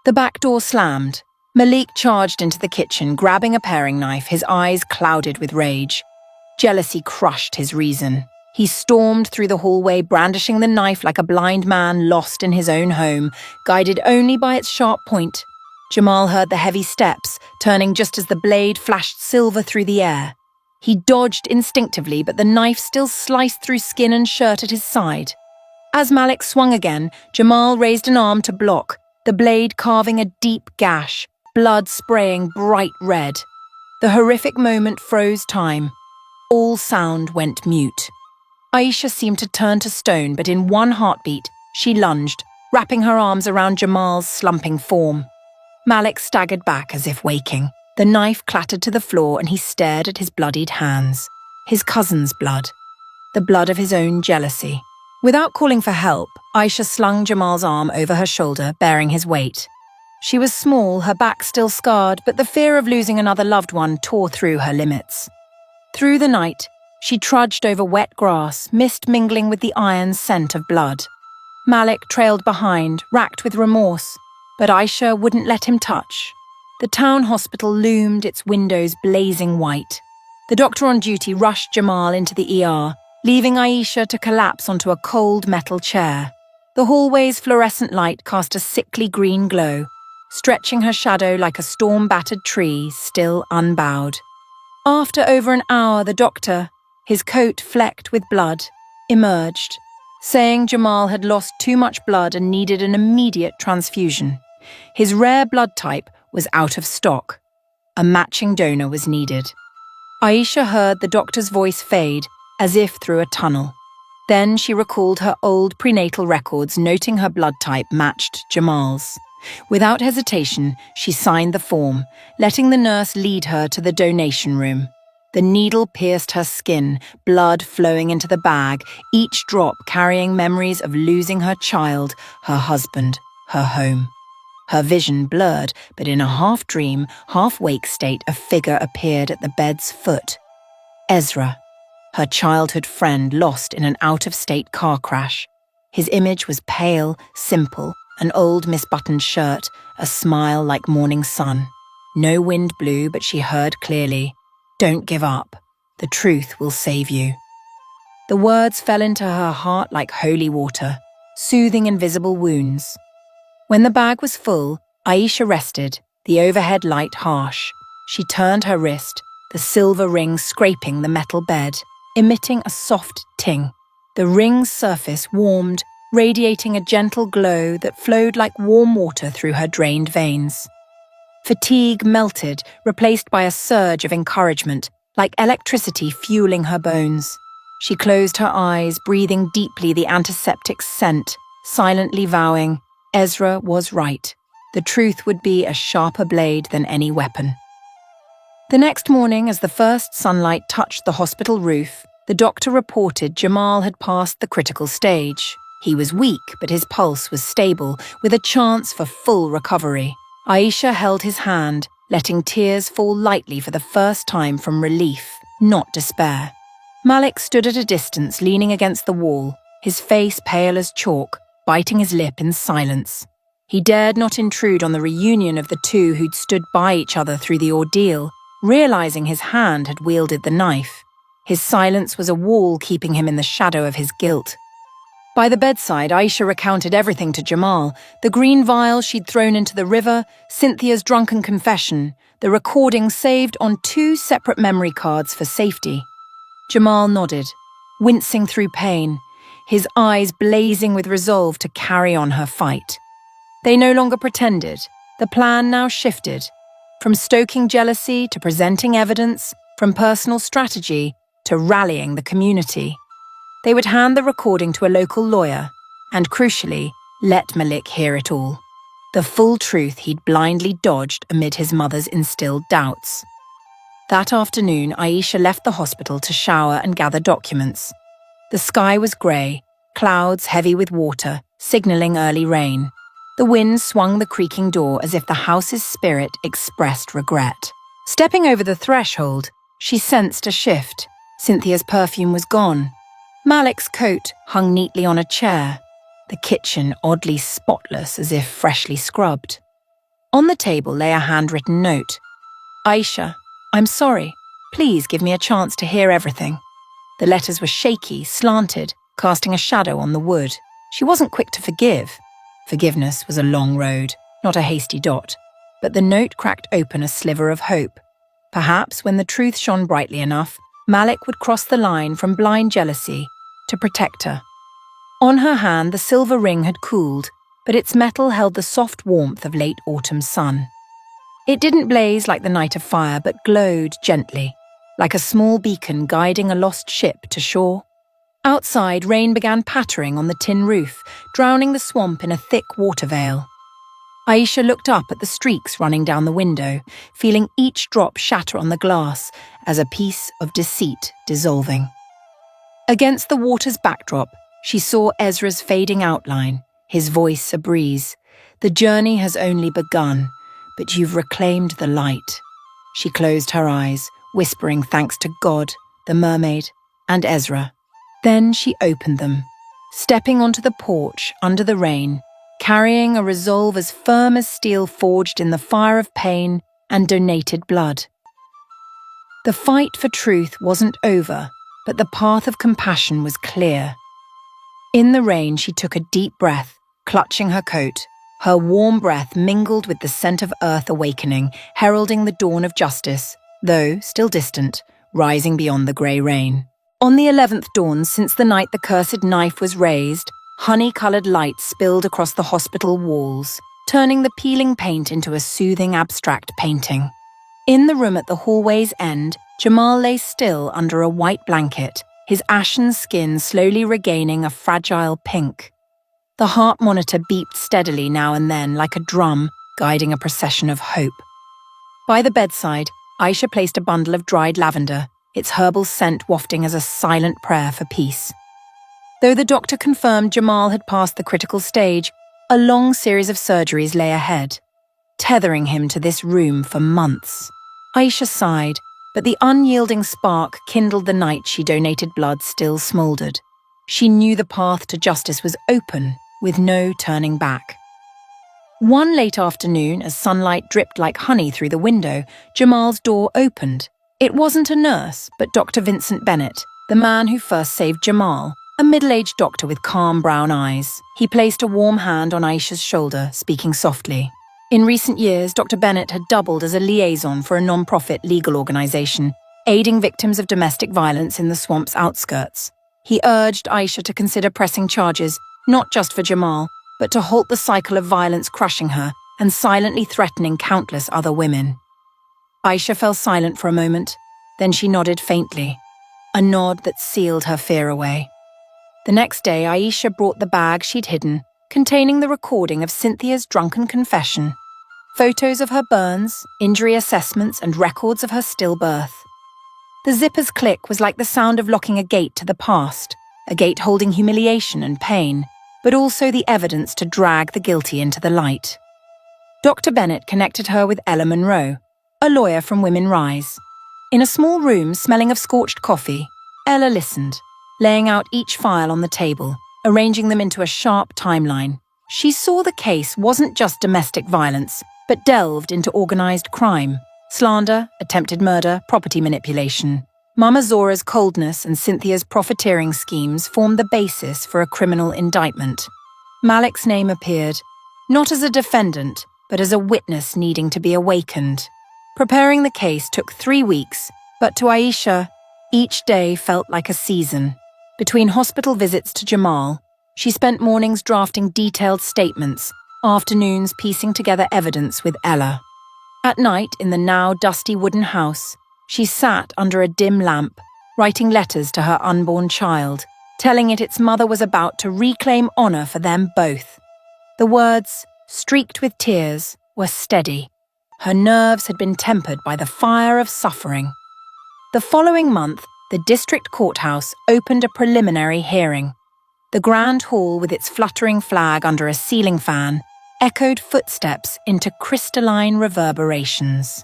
The back door slammed. Malik charged into the kitchen, grabbing a paring knife, his eyes clouded with rage. Jealousy crushed his reason. He stormed through the hallway, brandishing the knife like a blind man lost in his own home, guided only by its sharp point. Jamal heard the heavy steps, turning just as the blade flashed silver through the air. He dodged instinctively, but the knife still sliced through skin and shirt at his side. As Malik swung again, Jamal raised an arm to block, the blade carving a deep gash, blood spraying bright red. The horrific moment froze time. All sound went mute. Aisha seemed to turn to stone, but in one heartbeat, she lunged, wrapping her arms around Jamal's slumping form. Malik staggered back as if waking. The knife clattered to the floor and he stared at his bloodied hands. His cousin's blood. The blood of his own jealousy. Without calling for help, Aisha slung Jamal's arm over her shoulder, bearing his weight. She was small, her back still scarred, but the fear of losing another loved one tore through her limits. Through the night, she trudged over wet grass, mist mingling with the iron scent of blood. Malik trailed behind, racked with remorse, but Aisha wouldn't let him touch. The town hospital loomed, its windows blazing white. The doctor on duty rushed Jamal into the ER, leaving Aisha to collapse onto a cold metal chair. The hallway's fluorescent light cast a sickly green glow. stretching her shadow like a storm-battered tree, still unbowed. After over an hour, the doctor, his coat flecked with blood, emerged, saying Jamal had lost too much blood and needed an immediate transfusion. His rare blood type was out of stock. A matching donor was needed. Aisha heard the doctor's voice fade, as if through a tunnel. Then she recalled her old prenatal records, noting her blood type matched Jamal's. Without hesitation, she signed the form, letting the nurse lead her to the donation room. The needle pierced her skin, blood flowing into the bag, each drop carrying memories of losing her child, her husband, her home. Her vision blurred, but in a half-dream, half-wake state, a figure appeared at the bed's foot. Ezra, her childhood friend lost in an out-of-state car crash. His image was pale, simple, an old misbuttoned shirt, a smile like morning sun. No wind blew, but she heard clearly, "Don't give up. The truth will save you." The words fell into her heart like holy water, soothing invisible wounds. When the bag was full, Aisha rested, the overhead light harsh. She turned her wrist, the silver ring scraping the metal bed, emitting a soft ting. The ring's surface warmed, radiating a gentle glow that flowed like warm water through her drained veins. Fatigue melted, replaced by a surge of encouragement, like electricity fueling her bones. She closed her eyes, breathing deeply the antiseptic scent, silently vowing, Ezra was right. The truth would be a sharper blade than any weapon. The next morning, as the first sunlight touched the hospital roof, the doctor reported Jamal had passed the critical stage. He was weak, but his pulse was stable, with a chance for full recovery. Aisha held his hand, letting tears fall lightly for the first time from relief, not despair. Malik stood at a distance, leaning against the wall, his face pale as chalk, biting his lip in silence. He dared not intrude on the reunion of the two who'd stood by each other through the ordeal, realizing his hand had wielded the knife. His silence was a wall keeping him in the shadow of his guilt. By the bedside, Aisha recounted everything to Jamal, the green vial she'd thrown into the river, Cynthia's drunken confession, the recording saved on 2 separate memory cards for safety. Jamal nodded, wincing through pain, his eyes blazing with resolve to carry on her fight. They no longer pretended. The plan now shifted. From stoking jealousy to presenting evidence, from personal strategy to rallying the community. They would hand the recording to a local lawyer and, crucially, let Malik hear it all. The full truth he'd blindly dodged amid his mother's instilled doubts. That afternoon, Aisha left the hospital to shower and gather documents. The sky was grey, clouds heavy with water, signalling early rain. The wind swung the creaking door as if the house's spirit expressed regret. Stepping over the threshold, she sensed a shift. Cynthia's perfume was gone. Malik's coat hung neatly on a chair, the kitchen oddly spotless as if freshly scrubbed. On the table lay a handwritten note. Aisha, I'm sorry. Please give me a chance to hear everything. The letters were shaky, slanted, casting a shadow on the wood. She wasn't quick to forgive. Forgiveness was a long road, not a hasty dot. But the note cracked open a sliver of hope. Perhaps when the truth shone brightly enough, Malik would cross the line from blind jealousy to protect her. On her hand, the silver ring had cooled, but its metal held the soft warmth of late autumn sun. It didn't blaze like the night of fire, but glowed gently, like a small beacon guiding a lost ship to shore. Outside, rain began pattering on the tin roof, drowning the swamp in a thick water veil. Aisha looked up at the streaks running down the window, feeling each drop shatter on the glass as a piece of deceit dissolving. Against the water's backdrop, she saw Ezra's fading outline, his voice a breeze. The journey has only begun, but you've reclaimed the light. She closed her eyes, whispering thanks to God, the mermaid, and Ezra. Then she opened them, stepping onto the porch under the rain, carrying a resolve as firm as steel forged in the fire of pain and donated blood. The fight for truth wasn't over, but the path of compassion was clear. In the rain, she took a deep breath, clutching her coat, Her warm breath mingled with the scent of earth awakening, heralding the dawn of justice, though still distant, rising beyond the grey rain. On the 11th dawn since the night the cursed knife was raised, honey-coloured light spilled across the hospital walls, turning the peeling paint into a soothing abstract painting. In the room at the hallway's end, Jamal lay still under a white blanket, his ashen skin slowly regaining a fragile pink. The heart monitor beeped steadily now and then like a drum, guiding a procession of hope. By the bedside, Aisha placed a bundle of dried lavender, its herbal scent wafting as a silent prayer for peace. Though the doctor confirmed Jamal had passed the critical stage, a long series of surgeries lay ahead, tethering him to this room for months. Aisha sighed, but the unyielding spark kindled the night she donated blood still smouldered. She knew the path to justice was open, with no turning back. One late afternoon, as sunlight dripped like honey through the window, Jamal's door opened. It wasn't a nurse, but Dr. Vincent Bennett, the man who first saved Jamal, a middle-aged doctor with calm brown eyes. He placed a warm hand on Aisha's shoulder, speaking softly. In recent years, Dr. Bennett had doubled as a liaison for a non-profit legal organisation, aiding victims of domestic violence in the swamp's outskirts. He urged Aisha to consider pressing charges, not just for Jamal, but to halt the cycle of violence crushing her and silently threatening countless other women. Aisha fell silent for a moment, then she nodded faintly, a nod that sealed her fear away. The next day, Aisha brought the bag she'd hidden, containing the recording of Cynthia's drunken confession, photos of her burns, injury assessments, and records of her stillbirth. The zipper's click was like the sound of locking a gate to the past, a gate holding humiliation and pain, but also the evidence to drag the guilty into the light. Dr. Bennett connected her with Ella Monroe, a lawyer from Women Rise. In a small room smelling of scorched coffee, Ella listened, laying out each file on the table, arranging them into a sharp timeline. She saw the case wasn't just domestic violence, but delved into organised crime, slander, attempted murder, property manipulation. Mama Zora's coldness and Cynthia's profiteering schemes formed the basis for a criminal indictment. Malik's name appeared, not as a defendant, but as a witness needing to be awakened. Preparing the case took 3 weeks, but to Aisha, each day felt like a season. Between hospital visits to Jamal, she spent mornings drafting detailed statements, afternoons piecing together evidence with Ella. At night, in the now dusty wooden house, she sat under a dim lamp, writing letters to her unborn child, telling it its mother was about to reclaim honour for them both. The words, streaked with tears, were steady. Her nerves had been tempered by the fire of suffering. The following month, the district courthouse opened a preliminary hearing. The grand hall, with its fluttering flag under a ceiling fan, echoed footsteps into crystalline reverberations.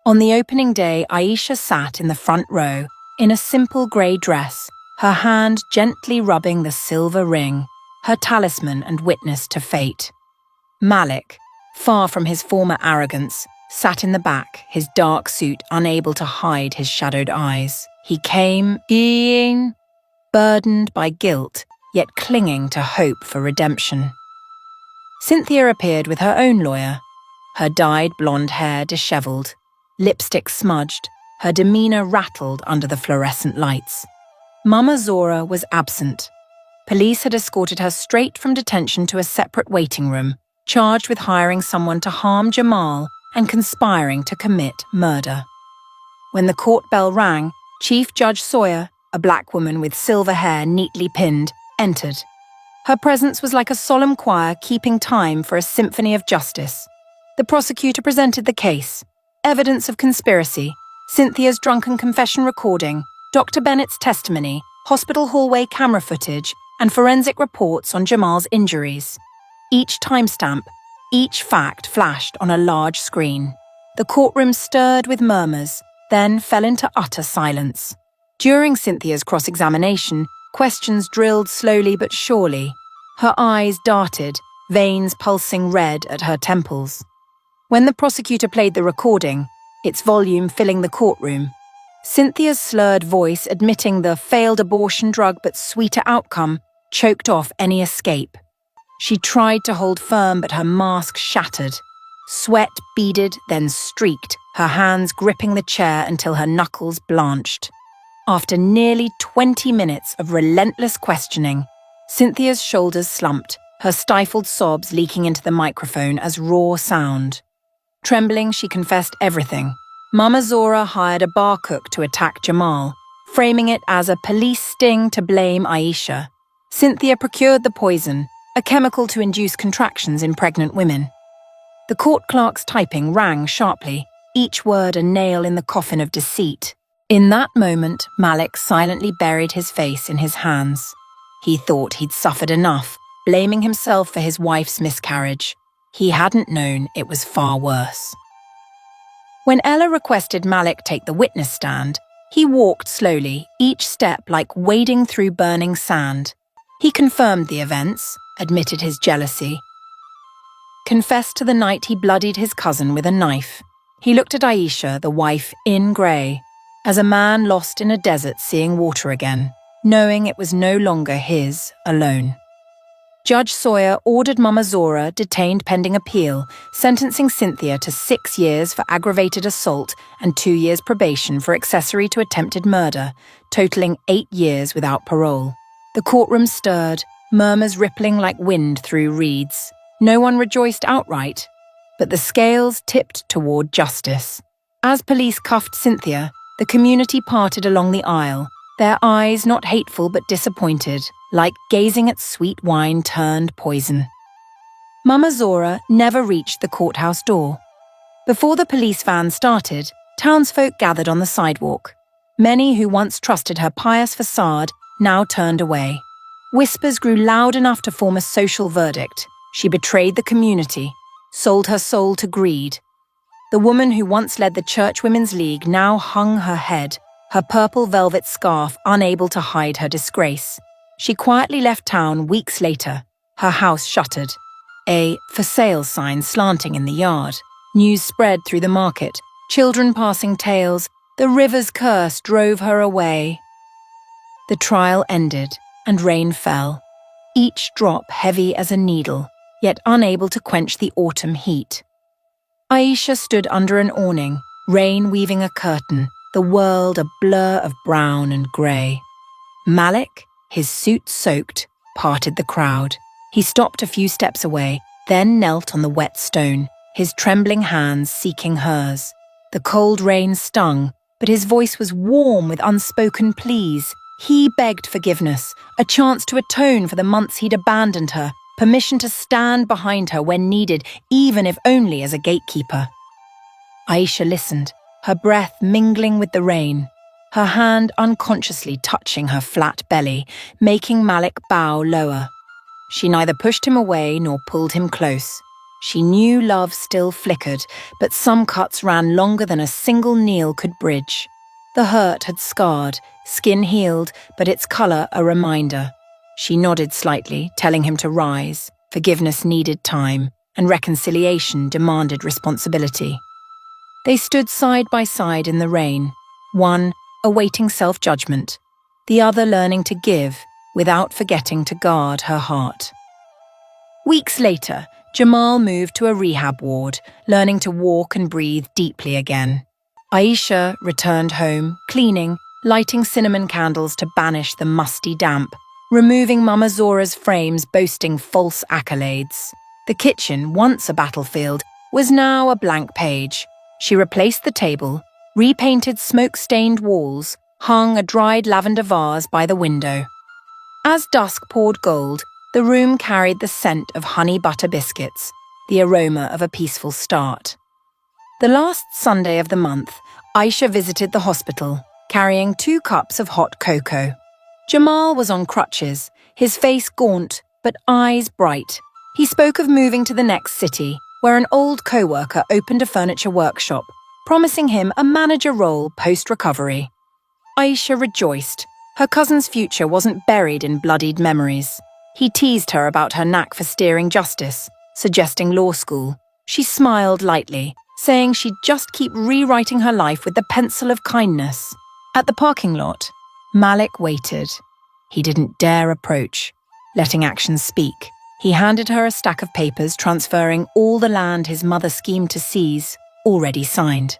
On the opening day, Aisha sat in the front row, in a simple grey dress, her hand gently rubbing the silver ring, her talisman and witness to fate. Malik, far from his former arrogance, sat in the back, his dark suit unable to hide his shadowed eyes. He came, being burdened by guilt, yet clinging to hope for redemption. Cynthia appeared with her own lawyer, her dyed blonde hair dishevelled, lipstick smudged, her demeanour rattled under the fluorescent lights. Mama Zora was absent. Police had escorted her straight from detention to a separate waiting room, charged with hiring someone to harm Jamal and conspiring to commit murder. When the court bell rang, Chief Judge Sawyer, a black woman with silver hair neatly pinned, entered. Her presence was like a solemn choir keeping time for a symphony of justice. The prosecutor presented the case: evidence of conspiracy, Cynthia's drunken confession recording, Dr. Bennett's testimony, hospital hallway camera footage, and forensic reports on Jamal's injuries. Each timestamp, each fact flashed on a large screen. The courtroom stirred with murmurs, then fell into utter silence. During Cynthia's cross-examination, questions drilled slowly but surely. Her eyes darted, veins pulsing red at her temples. When the prosecutor played the recording, its volume filling the courtroom, Cynthia's slurred voice admitting the failed abortion drug but sweeter outcome choked off any escape. She tried to hold firm, but her mask shattered. Sweat beaded, then streaked, her hands gripping the chair until her knuckles blanched. After nearly 20 minutes of relentless questioning, Cynthia's shoulders slumped, her stifled sobs leaking into the microphone as raw sound. Trembling, she confessed everything. Mama Zora hired a bar cook to attack Jamal, framing it as a police sting to blame Aisha. Cynthia procured the poison, a chemical to induce contractions in pregnant women. The court clerk's typing rang sharply, each word a nail in the coffin of deceit. In that moment, Malik silently buried his face in his hands. He thought he'd suffered enough, blaming himself for his wife's miscarriage. He hadn't known it was far worse. When Ella requested Malik take the witness stand, he walked slowly, each step like wading through burning sand. He confirmed the events, admitted his jealousy, confessed to the night he bloodied his cousin with a knife. He looked at Aisha, the wife, in grey, as a man lost in a desert seeing water again, knowing it was no longer his alone. Judge Sawyer ordered Mama Zora detained pending appeal, sentencing Cynthia to 6 years for aggravated assault and 2 years probation for accessory to attempted murder, totaling 8 years without parole. The courtroom stirred, murmurs rippling like wind through reeds. No one rejoiced outright, but the scales tipped toward justice. As police cuffed Cynthia, the community parted along the aisle, their eyes not hateful but disappointed, like gazing at sweet wine turned poison. Mama Zora never reached the courthouse door. Before the police van started, townsfolk gathered on the sidewalk. Many who once trusted her pious facade now turned away. Whispers grew loud enough to form a social verdict. She betrayed the community, sold her soul to greed. The woman who once led the Church Women's League now hung her head, her purple velvet scarf unable to hide her disgrace. She quietly left town weeks later, her house shuttered. A "for sale" sign slanting in the yard. News spread through the market, children passing tales, the river's curse drove her away. The trial ended, and rain fell, each drop heavy as a needle, yet unable to quench the autumn heat. Aisha stood under an awning, rain weaving a curtain, the world a blur of brown and grey. Malik, his suit soaked, parted the crowd. He stopped a few steps away, then knelt on the wet stone, his trembling hands seeking hers. The cold rain stung, but his voice was warm with unspoken pleas. He begged forgiveness, a chance to atone for the months he'd abandoned her, permission to stand behind her when needed, even if only as a gatekeeper. Aisha listened, her breath mingling with the rain, her hand unconsciously touching her flat belly, making Malik bow lower. She neither pushed him away nor pulled him close. She knew love still flickered, but some cuts ran longer than a single kneel could bridge. The hurt had scarred, skin healed, but its colour a reminder. She nodded slightly, telling him to rise. Forgiveness needed time, and reconciliation demanded responsibility. They stood side by side in the rain, one awaiting self-judgment, the other learning to give without forgetting to guard her heart. Weeks later, Jamal moved to a rehab ward, learning to walk and breathe deeply again. Aisha returned home, cleaning, lighting cinnamon candles to banish the musty damp, removing Mama Zora's frames boasting false accolades. The kitchen, once a battlefield, was now a blank page. She replaced the table, repainted smoke-stained walls, hung a dried lavender vase by the window. As dusk poured gold, the room carried the scent of honey butter biscuits, the aroma of a peaceful start. The last Sunday of the month, Aisha visited the hospital, carrying 2 cups of hot cocoa. Jamal was on crutches, his face gaunt, but eyes bright. He spoke of moving to the next city, where an old co-worker opened a furniture workshop, promising him a manager role post-recovery. Aisha rejoiced. Her cousin's future wasn't buried in bloodied memories. He teased her about her knack for steering justice, suggesting law school. She smiled lightly, saying she'd just keep rewriting her life with the pencil of kindness. At the parking lot, Malik waited. He didn't dare approach, letting actions speak. He handed her a stack of papers transferring all the land his mother schemed to seize, already signed.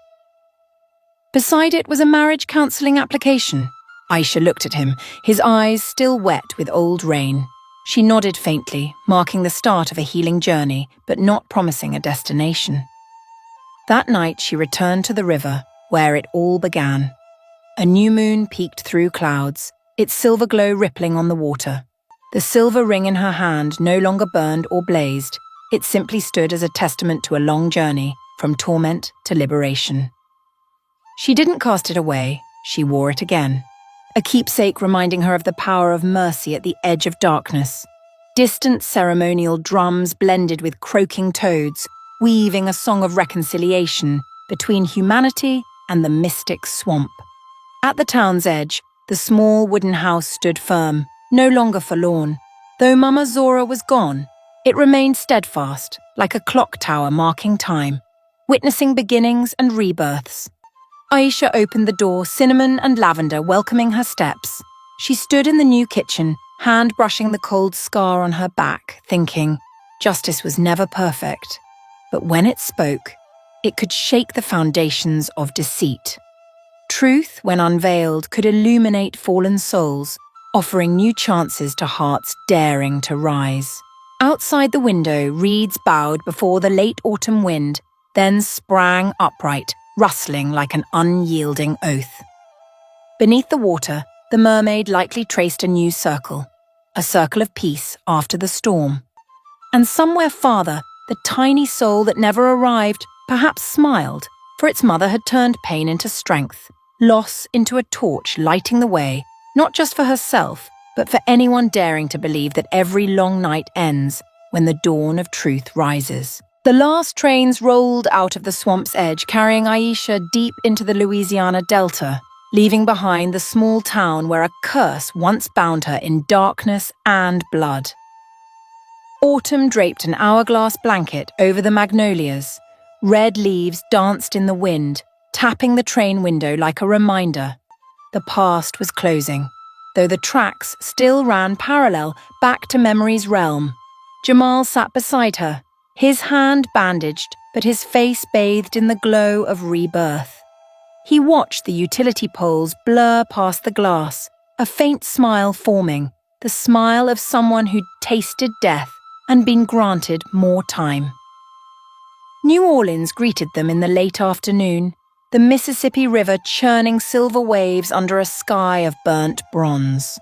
Beside it was a marriage counselling application. Aisha looked at him, his eyes still wet with old rain. She nodded faintly, marking the start of a healing journey, but not promising a destination. That night she returned to the river, where it all began. A new moon peeked through clouds, its silver glow rippling on the water. The silver ring in her hand no longer burned or blazed. It simply stood as a testament to a long journey, from torment to liberation. She didn't cast it away, she wore it again. A keepsake reminding her of the power of mercy at the edge of darkness. Distant ceremonial drums blended with croaking toads, weaving a song of reconciliation between humanity and the mystic swamp. At the town's edge, the small wooden house stood firm, no longer forlorn. Though Mama Zora was gone, it remained steadfast, like a clock tower marking time, witnessing beginnings and rebirths. Aisha opened the door, cinnamon and lavender welcoming her steps. She stood in the new kitchen, hand brushing the cold scar on her back, thinking, justice was never perfect. But when it spoke, it could shake the foundations of deceit. Truth, when unveiled, could illuminate fallen souls, offering new chances to hearts daring to rise. Outside the window, reeds bowed before the late autumn wind, then sprang upright, rustling like an unyielding oath. Beneath the water, the mermaid lightly traced a new circle, a circle of peace after the storm. And somewhere farther, the tiny soul that never arrived perhaps smiled, for its mother had turned pain into strength, loss into a torch lighting the way, not just for herself, but for anyone daring to believe that every long night ends when the dawn of truth rises. The last trains rolled out of the swamp's edge, carrying Aisha deep into the Louisiana Delta, leaving behind the small town where a curse once bound her in darkness and blood. Autumn draped an hourglass blanket over the magnolias. Red leaves danced in the wind, tapping the train window like a reminder. The past was closing, though the tracks still ran parallel back to memory's realm. Jamal sat beside her, his hand bandaged, but his face bathed in the glow of rebirth. He watched the utility poles blur past the glass, a faint smile forming, the smile of someone who'd tasted death and been granted more time. New Orleans greeted them in the late afternoon, the Mississippi River churning silver waves under a sky of burnt bronze.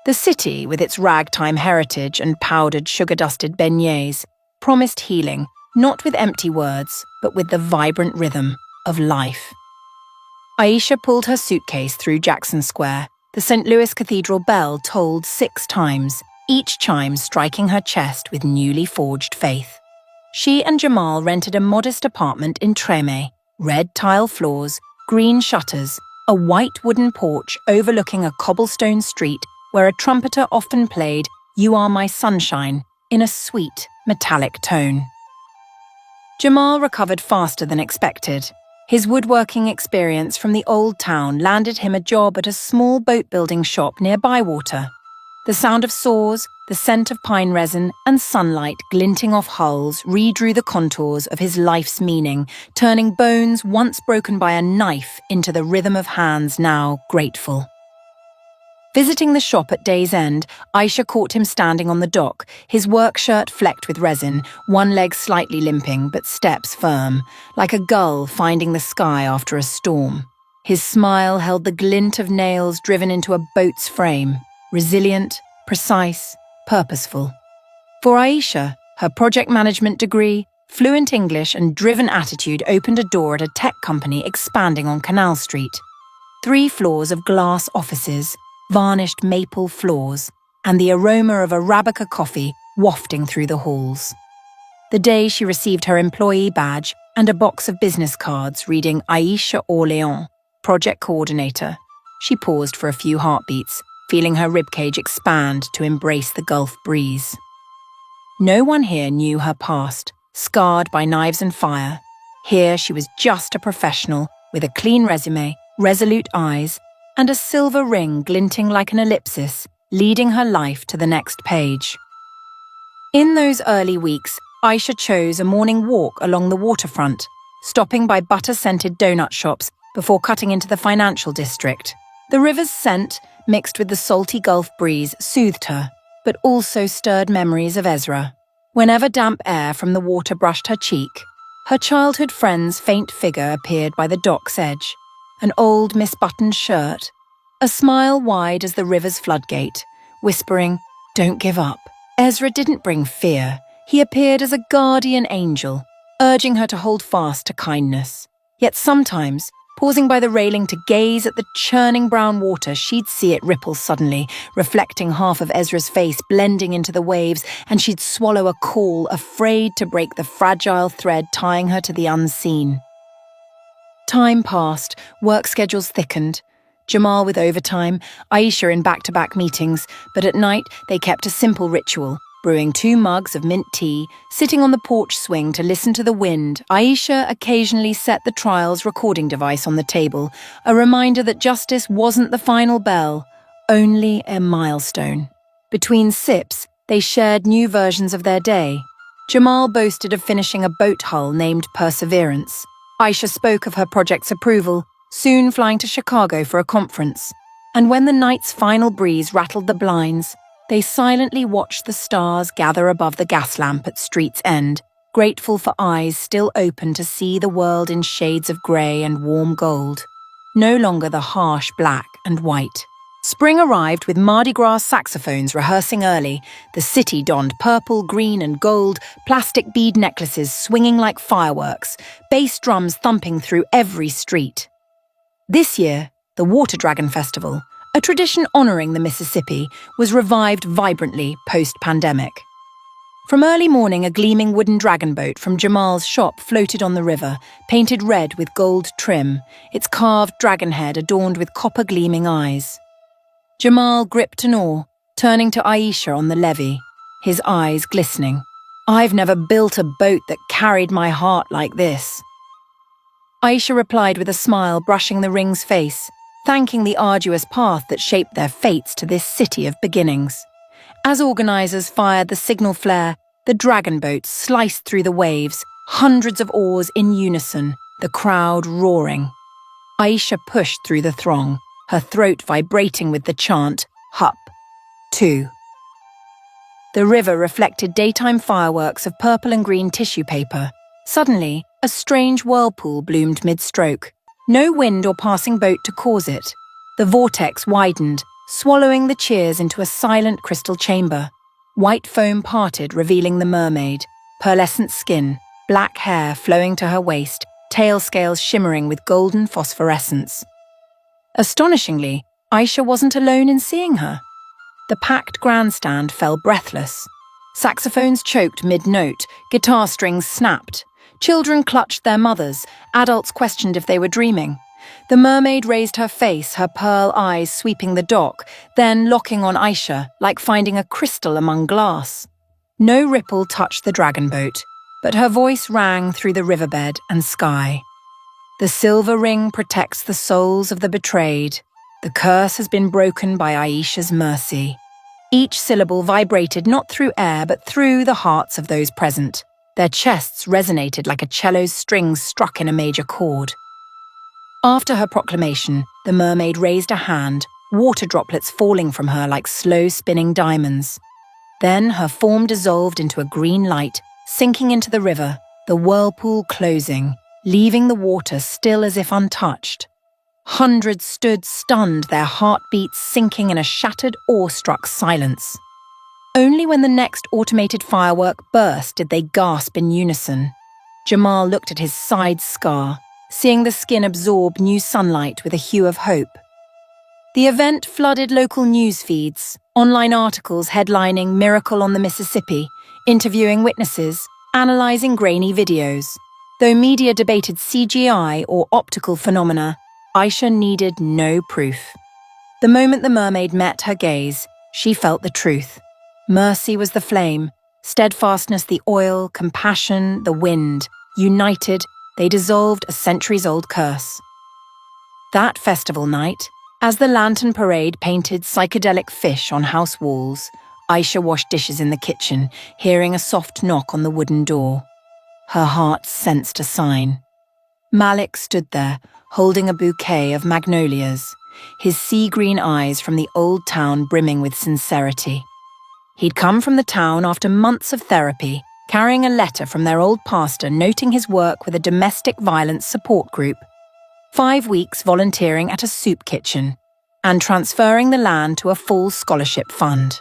The city, with its ragtime heritage and powdered sugar-dusted beignets, promised healing, not with empty words, but with the vibrant rhythm of life. Aisha pulled her suitcase through Jackson Square. The St. Louis Cathedral bell tolled 6 times, each chime striking her chest with newly forged faith. She and Jamal rented a modest apartment in Treme, red tile floors, green shutters, a white wooden porch overlooking a cobblestone street where a trumpeter often played "You Are My Sunshine" in a sweet, metallic tone. Jamal recovered faster than expected. His woodworking experience from the old town landed him a job at a small boat-building shop near Bywater. The sound of saws, the scent of pine resin, and sunlight glinting off hulls redrew the contours of his life's meaning, turning bones once broken by a knife into the rhythm of hands now grateful. Visiting the shop at day's end, Aisha caught him standing on the dock, his work shirt flecked with resin, one leg slightly limping but steps firm, like a gull finding the sky after a storm. His smile held the glint of nails driven into a boat's frame, resilient, precise, purposeful. For Aisha, her project management degree, fluent English and driven attitude opened a door at a tech company expanding on Canal Street. 3 floors of glass offices, varnished maple floors, and the aroma of Arabica coffee wafting through the halls. The day she received her employee badge and a box of business cards reading Aisha Orléans, project coordinator, she paused for a few heartbeats, feeling her ribcage expand to embrace the Gulf breeze. No one here knew her past, scarred by knives and fire. Here she was just a professional with a clean resume, resolute eyes, and a silver ring glinting like an ellipsis, leading her life to the next page. In those early weeks, Aisha chose a morning walk along the waterfront, stopping by butter-scented donut shops before cutting into the financial district. The river's scent, mixed with the salty Gulf breeze, soothed her, but also stirred memories of Ezra. Whenever damp air from the water brushed her cheek, her childhood friend's faint figure appeared by the dock's edge, an old misbuttoned shirt, a smile wide as the river's floodgate, whispering, "Don't give up." Ezra didn't bring fear. He appeared as a guardian angel, urging her to hold fast to kindness. Yet sometimes, pausing by the railing to gaze at the churning brown water, she'd see it ripple suddenly, reflecting half of Ezra's face blending into the waves, and she'd swallow a call, afraid to break the fragile thread tying her to the unseen. Time passed, work schedules thickened. Jamal with overtime, Aisha in back-to-back meetings, but at night they kept a simple ritual, brewing 2 mugs of mint tea, sitting on the porch swing to listen to the wind. Aisha occasionally set the trial's recording device on the table, a reminder that justice wasn't the final bell, only a milestone. Between sips, they shared new versions of their day. Jamal boasted of finishing a boat hull named Perseverance. Aisha spoke of her project's approval, soon flying to Chicago for a conference. And when the night's final breeze rattled the blinds, they silently watched the stars gather above the gas lamp at street's end, grateful for eyes still open to see the world in shades of grey and warm gold, no longer the harsh black and white. Spring arrived with Mardi Gras saxophones rehearsing early, the city donned purple, green and gold, plastic bead necklaces swinging like fireworks, bass drums thumping through every street. This year, the Water Dragon Festival, a tradition honouring the Mississippi, was revived vibrantly post-pandemic. From early morning, a gleaming wooden dragon boat from Jamal's shop floated on the river, painted red with gold trim, its carved dragon head adorned with copper-gleaming eyes. Jamal gripped an oar, turning to Aisha on the levee, his eyes glistening. "I've never built a boat that carried my heart like this." Aisha replied with a smile, brushing the ring's face, thanking the arduous path that shaped their fates to this city of beginnings. As organisers fired the signal flare, the dragon boat sliced through the waves, hundreds of oars in unison, the crowd roaring. Aisha pushed through the throng, her throat vibrating with the chant, "Hup, 2." The river reflected daytime fireworks of purple and green tissue paper. Suddenly, a strange whirlpool bloomed mid-stroke. No wind or passing boat to cause it. The vortex widened, swallowing the cheers into a silent crystal chamber. White foam parted, revealing the mermaid, pearlescent skin, black hair flowing to her waist, tail scales shimmering with golden phosphorescence. Astonishingly, Aisha wasn't alone in seeing her. The packed grandstand fell breathless. Saxophones choked mid-note, guitar strings snapped. Children clutched their mothers, adults questioned if they were dreaming. The mermaid raised her face, her pearl eyes sweeping the dock, then locking on Aisha, like finding a crystal among glass. No ripple touched the dragon boat, but her voice rang through the riverbed and sky. "The silver ring protects the souls of the betrayed. The curse has been broken by Aisha's mercy." Each syllable vibrated not through air, but through the hearts of those present. Their chests resonated like a cello's strings struck in a major chord. After her proclamation, the mermaid raised a hand, water droplets falling from her like slow-spinning diamonds. Then her form dissolved into a green light, sinking into the river, the whirlpool closing, leaving the water still as if untouched. Hundreds stood stunned, their heartbeats sinking in a shattered, awe-struck silence. Only when the next automated firework burst did they gasp in unison. Jamal looked at his side scar, seeing the skin absorb new sunlight with a hue of hope. The event flooded local news feeds, online articles headlining "Miracle on the Mississippi," interviewing witnesses, analysing grainy videos. Though media debated CGI or optical phenomena, Aisha needed no proof. The moment the mermaid met her gaze, she felt the truth. Mercy was the flame, steadfastness the oil, compassion the wind. United, they dissolved a centuries-old curse. That festival night, as the lantern parade painted psychedelic fish on house walls, Aisha washed dishes in the kitchen, hearing a soft knock on the wooden door. Her heart sensed a sign. Malik stood there, holding a bouquet of magnolias, his sea-green eyes from the old town brimming with sincerity. He'd come from the town after months of therapy, carrying a letter from their old pastor noting his work with a domestic violence support group, 5 weeks volunteering at a soup kitchen, and transferring the land to a full scholarship fund.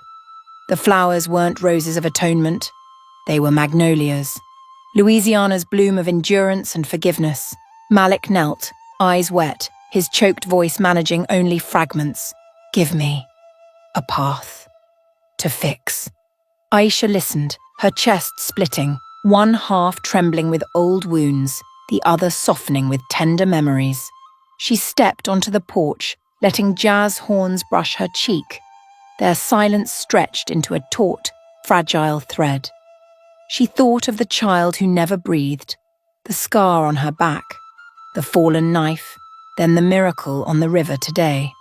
The flowers weren't roses of atonement, they were magnolias. Louisiana's bloom of endurance and forgiveness. Malik knelt, eyes wet, his choked voice managing only fragments. Give me a path to fix. Aisha listened, her chest splitting, one half trembling with old wounds, the other softening with tender memories. She stepped onto the porch, letting jazz horns brush her cheek. Their silence stretched into a taut, fragile thread. She thought of the child who never breathed, the scar on her back, the fallen knife, then the miracle on the river today.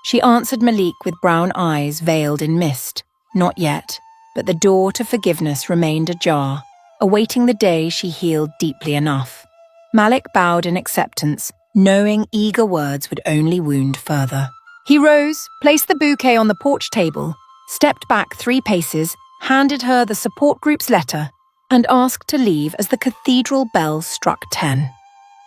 She answered Malik with brown eyes veiled in mist. Not yet, but the door to forgiveness remained ajar, awaiting the day she healed deeply enough. Malik bowed in acceptance, knowing eager words would only wound further. He rose, placed the bouquet on the porch table, stepped back 3 paces, handed her the support group's letter, and asked to leave as the cathedral bell struck 10.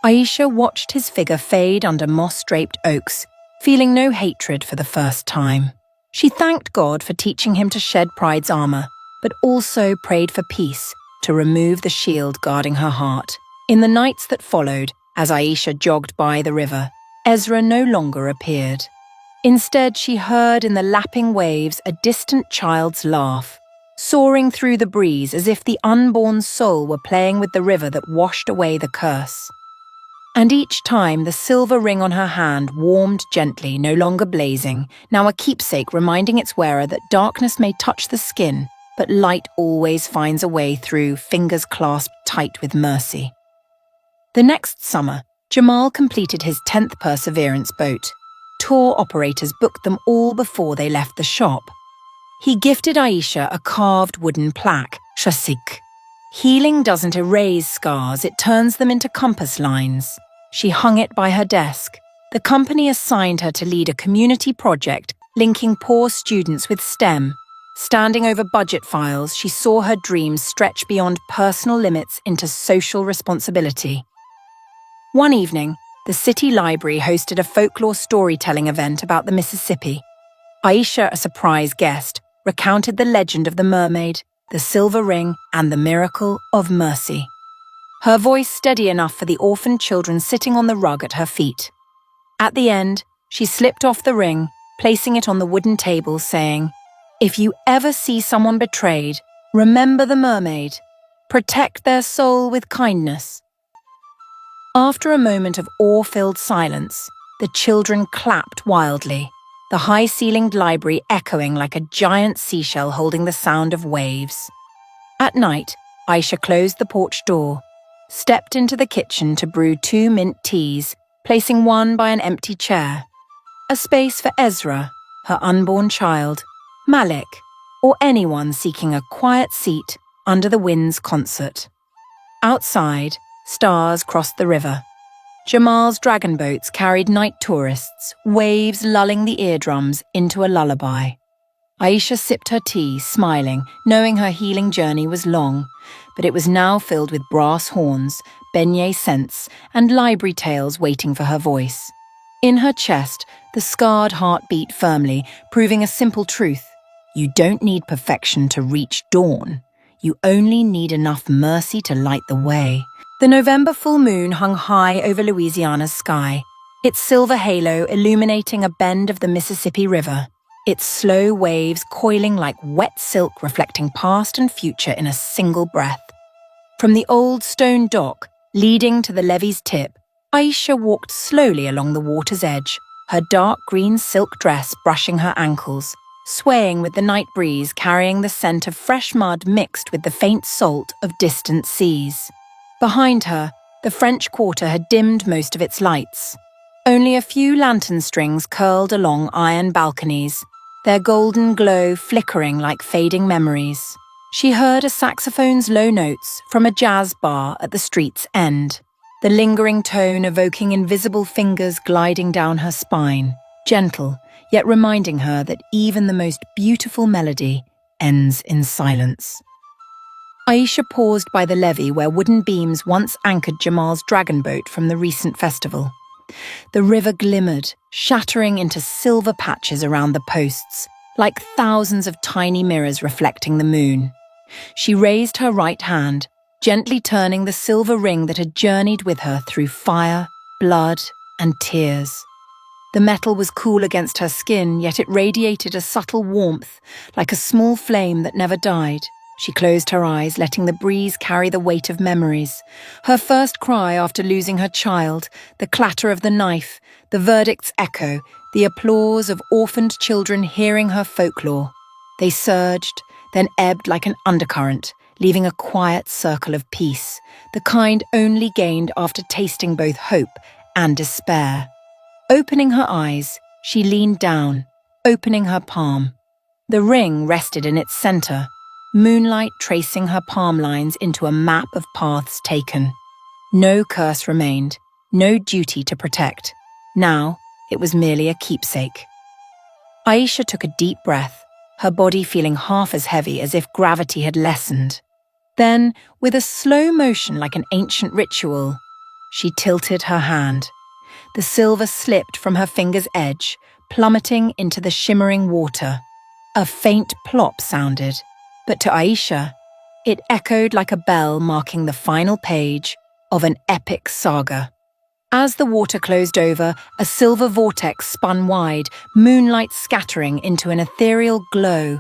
Aisha watched his figure fade under moss-draped oaks, feeling no hatred for the first time. She thanked God for teaching him to shed pride's armor, but also prayed for peace to remove the shield guarding her heart. In the nights that followed, as Aisha jogged by the river, Ezra no longer appeared. Instead, she heard in the lapping waves a distant child's laugh, soaring through the breeze as if the unborn soul were playing with the river that washed away the curse. And each time the silver ring on her hand warmed gently, no longer blazing, now a keepsake reminding its wearer that darkness may touch the skin, but light always finds a way through, fingers clasped tight with mercy. The next summer, Jamal completed his 10th Perseverance boat. Tour operators booked them all before they left the shop. He gifted Aisha a carved wooden plaque, Shasik. Healing doesn't erase scars, it turns them into compass lines. She hung it by her desk. The company assigned her to lead a community project linking poor students with STEM. Standing over budget files, she saw her dreams stretch beyond personal limits into social responsibility. One evening, the city library hosted a folklore storytelling event about the Mississippi. Aisha, a surprise guest, recounted the legend of the mermaid, the silver ring, and the miracle of mercy. Her voice steady enough for the orphaned children sitting on the rug at her feet. At the end, she slipped off the ring, placing it on the wooden table, saying, "If you ever see someone betrayed, remember the mermaid. Protect their soul with kindness." After a moment of awe-filled silence, the children clapped wildly, the high-ceilinged library echoing like a giant seashell holding the sound of waves. At night, Aisha closed the porch door, stepped into the kitchen to brew 2 mint teas, placing one by an empty chair. A space for Ezra, her unborn child, Malik, or anyone seeking a quiet seat under the wind's concert. Outside, stars crossed the river. Jamal's dragon boats carried night tourists, waves lulling the eardrums into a lullaby. Aisha sipped her tea, smiling, knowing her healing journey was long, but it was now filled with brass horns, beignet scents, and library tales waiting for her voice. In her chest, the scarred heart beat firmly, proving a simple truth. You don't need perfection to reach dawn. You only need enough mercy to light the way. The November full moon hung high over Louisiana's sky, its silver halo illuminating a bend of the Mississippi River, its slow waves coiling like wet silk reflecting past and future in a single breath. From the old stone dock, leading to the levee's tip, Aisha walked slowly along the water's edge, her dark green silk dress brushing her ankles, swaying with the night breeze carrying the scent of fresh mud mixed with the faint salt of distant seas. Behind her, the French Quarter had dimmed most of its lights. Only a few lantern strings curled along iron balconies, their golden glow flickering like fading memories. She heard a saxophone's low notes from a jazz bar at the street's end, the lingering tone evoking invisible fingers gliding down her spine, gentle, yet reminding her that even the most beautiful melody ends in silence. Aisha paused by the levee where wooden beams once anchored Jamal's dragon boat from the recent festival. The river glimmered, shattering into silver patches around the posts, like thousands of tiny mirrors reflecting the moon. She raised her right hand, gently turning the silver ring that had journeyed with her through fire, blood, and tears. The metal was cool against her skin, yet it radiated a subtle warmth, like a small flame that never died. She closed her eyes, letting the breeze carry the weight of memories. Her first cry after losing her child, the clatter of the knife, the verdict's echo, the applause of orphaned children hearing her folklore. They surged, then ebbed like an undercurrent, leaving a quiet circle of peace, the kind only gained after tasting both hope and despair. Opening her eyes, she leaned down, opening her palm. The ring rested in its center, moonlight tracing her palm lines into a map of paths taken. No curse remained, no duty to protect. Now, it was merely a keepsake. Aisha took a deep breath, her body feeling half as heavy as if gravity had lessened. Then, with a slow motion like an ancient ritual, she tilted her hand. The silver slipped from her finger's edge, plummeting into the shimmering water. A faint plop sounded, but to Aisha, it echoed like a bell marking the final page of an epic saga. As the water closed over, a silver vortex spun wide, moonlight scattering into an ethereal glow.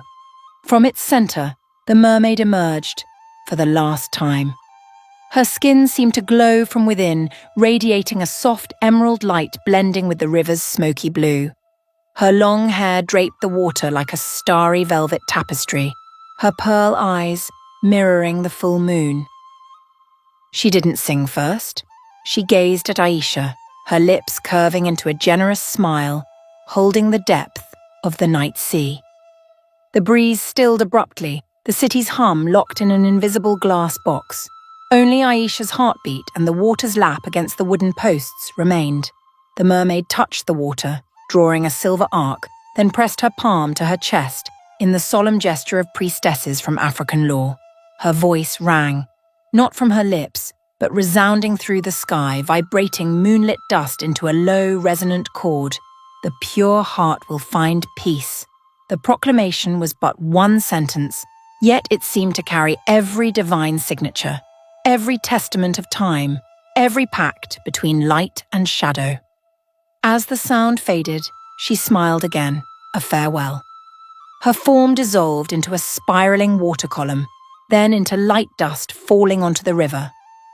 From its center, the mermaid emerged, for the last time. Her skin seemed to glow from within, radiating a soft emerald light blending with the river's smoky blue. Her long hair draped the water like a starry velvet tapestry, her pearl eyes mirroring the full moon. She didn't sing first. She gazed at Aisha, her lips curving into a generous smile, holding the depth of the night sea. The breeze stilled abruptly, the city's hum locked in an invisible glass box. Only Aisha's heartbeat and the water's lap against the wooden posts remained. The mermaid touched the water, drawing a silver arc, then pressed her palm to her chest in the solemn gesture of priestesses from African lore. Her voice rang, not from her lips, but resounding through the sky, vibrating moonlit dust into a low, resonant chord. The pure heart will find peace. The proclamation was but one sentence, yet it seemed to carry every divine signature, every testament of time, every pact between light and shadow. As the sound faded, she smiled again, a farewell. Her form dissolved into a spiraling water column, then into light dust falling onto the river.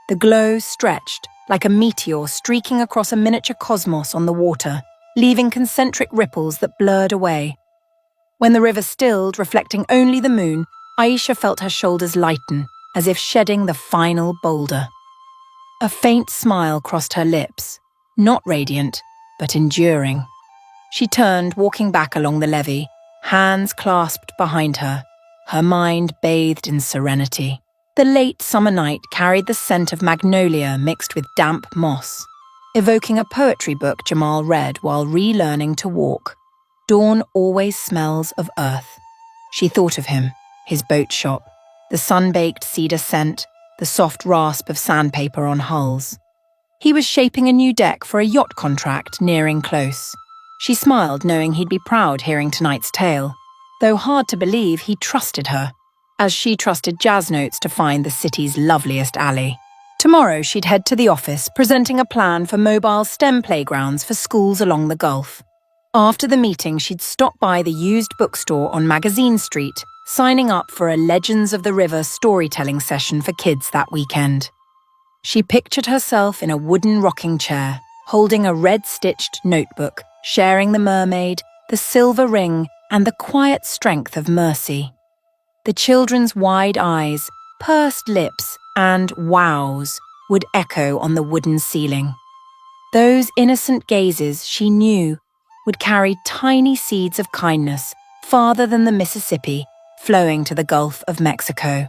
The glow stretched, like a meteor streaking across a miniature cosmos on the water, leaving concentric ripples that blurred away. When the river stilled, reflecting only the moon, Aisha felt her shoulders lighten, as if shedding the final boulder. A faint smile crossed her lips, not radiant, but enduring. She turned, walking back along the levee, hands clasped behind her, her mind bathed in serenity. The late summer night carried the scent of magnolia mixed with damp moss, evoking a poetry book Jamal read while relearning to walk. Dawn always smells of earth. She thought of him, his boat shop, the sun-baked cedar scent, the soft rasp of sandpaper on hulls. He was shaping a new deck for a yacht contract nearing close. She smiled, knowing he'd be proud hearing tonight's tale, though hard to believe he trusted her, as she trusted jazz notes to find the city's loveliest alley. Tomorrow she'd head to the office, presenting a plan for mobile STEM playgrounds for schools along the Gulf. After the meeting, she'd stop by the used bookstore on Magazine Street, signing up for a Legends of the River storytelling session for kids that weekend. She pictured herself in a wooden rocking chair, holding a red-stitched notebook, sharing the mermaid, the silver ring, and the quiet strength of mercy. The children's wide eyes, pursed lips, and wows would echo on the wooden ceiling. Those innocent gazes, she knew, would carry tiny seeds of kindness, farther than the Mississippi, flowing to the Gulf of Mexico.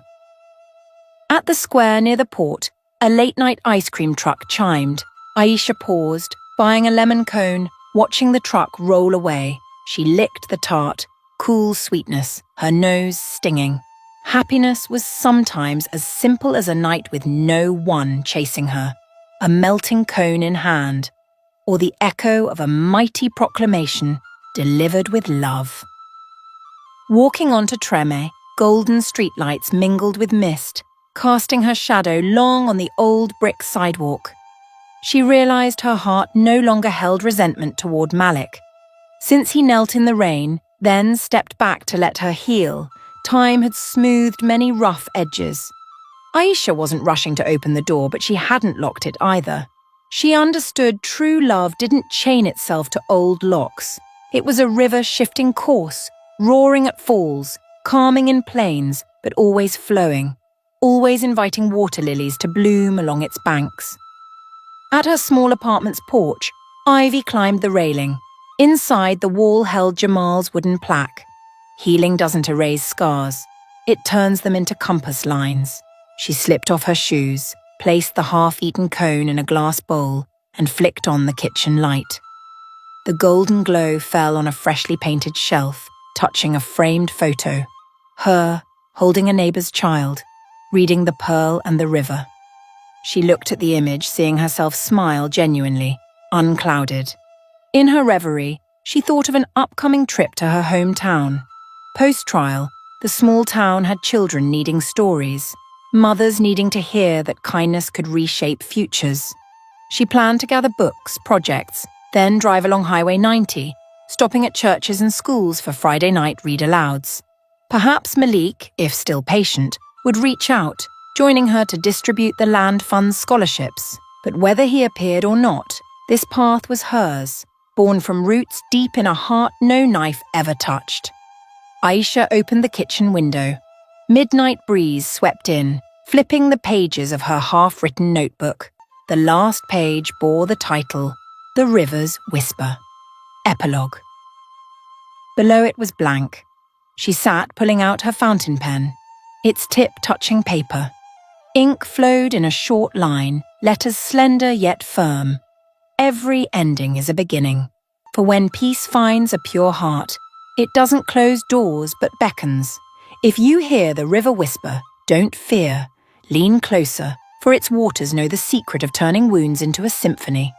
At the square near the port, a late-night ice cream truck chimed. Aisha paused, buying a lemon cone, watching the truck roll away. She licked the tart, cool sweetness, her nose stinging. Happiness was sometimes as simple as a night with no one chasing her, a melting cone in hand, or the echo of a mighty proclamation delivered with love. Walking onto Treme, golden streetlights mingled with mist, casting her shadow long on the old brick sidewalk. She realized her heart no longer held resentment toward Malik. Since he knelt in the rain, then stepped back to let her heal, time had smoothed many rough edges. Aisha wasn't rushing to open the door, but she hadn't locked it either. She understood true love didn't chain itself to old locks. It was a river shifting course, roaring at falls, calming in plains, but always flowing, always inviting water lilies to bloom along its banks. At her small apartment's porch, Ivy climbed the railing. Inside, the wall held Jamal's wooden plaque. Healing doesn't erase scars. It turns them into compass lines. She slipped off her shoes, placed the half-eaten cone in a glass bowl, and flicked on the kitchen light. The golden glow fell on a freshly painted shelf, touching a framed photo. Her, holding a neighbor's child, reading The Pearl and the River. She looked at the image, seeing herself smile genuinely, unclouded. In her reverie, she thought of an upcoming trip to her hometown. Post-trial, the small town had children needing stories, mothers needing to hear that kindness could reshape futures. She planned to gather books, projects, then drive along Highway 90, stopping at churches and schools for Friday night read-alouds. Perhaps Malik, if still patient, would reach out, joining her to distribute the Land Fund's scholarships. But whether he appeared or not, this path was hers, born from roots deep in a heart no knife ever touched. Aisha opened the kitchen window. Midnight breeze swept in, flipping the pages of her half-written notebook. The last page bore the title, The River's Whisper. Epilogue. Below it was blank. She sat pulling out her fountain pen, its tip touching paper. Ink flowed in a short line, letters slender yet firm. Every ending is a beginning, for when peace finds a pure heart, it doesn't close doors but beckons. If you hear the river whisper, don't fear, lean closer, for its waters know the secret of turning wounds into a symphony.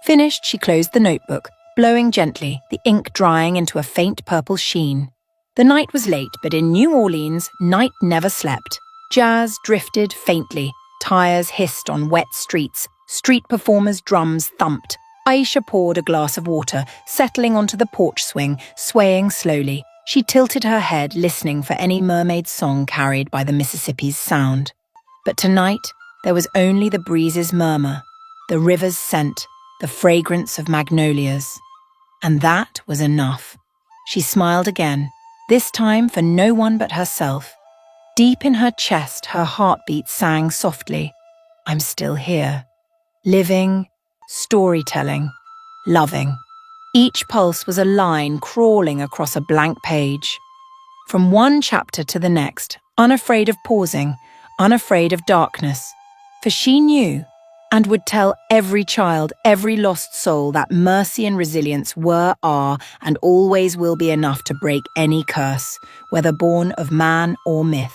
Finished, she closed the notebook, blowing gently, the ink drying into a faint purple sheen. The night was late, but in New Orleans, night never slept. Jazz drifted faintly, tires hissed on wet streets, street performers' drums thumped. Aisha poured a glass of water, settling onto the porch swing, swaying slowly. She tilted her head, listening for any mermaid song carried by the Mississippi's sound. But tonight, there was only the breeze's murmur, the river's scent, the fragrance of magnolias. And that was enough. She smiled again, this time for no one but herself. Deep in her chest, her heartbeat sang softly. I'm still here. Living, storytelling, loving. Each pulse was a line crawling across a blank page. From one chapter to the next, unafraid of pausing, unafraid of darkness. For she knew, and would tell every child, every lost soul that mercy and resilience were, are, and always will be enough to break any curse, whether born of man or myth.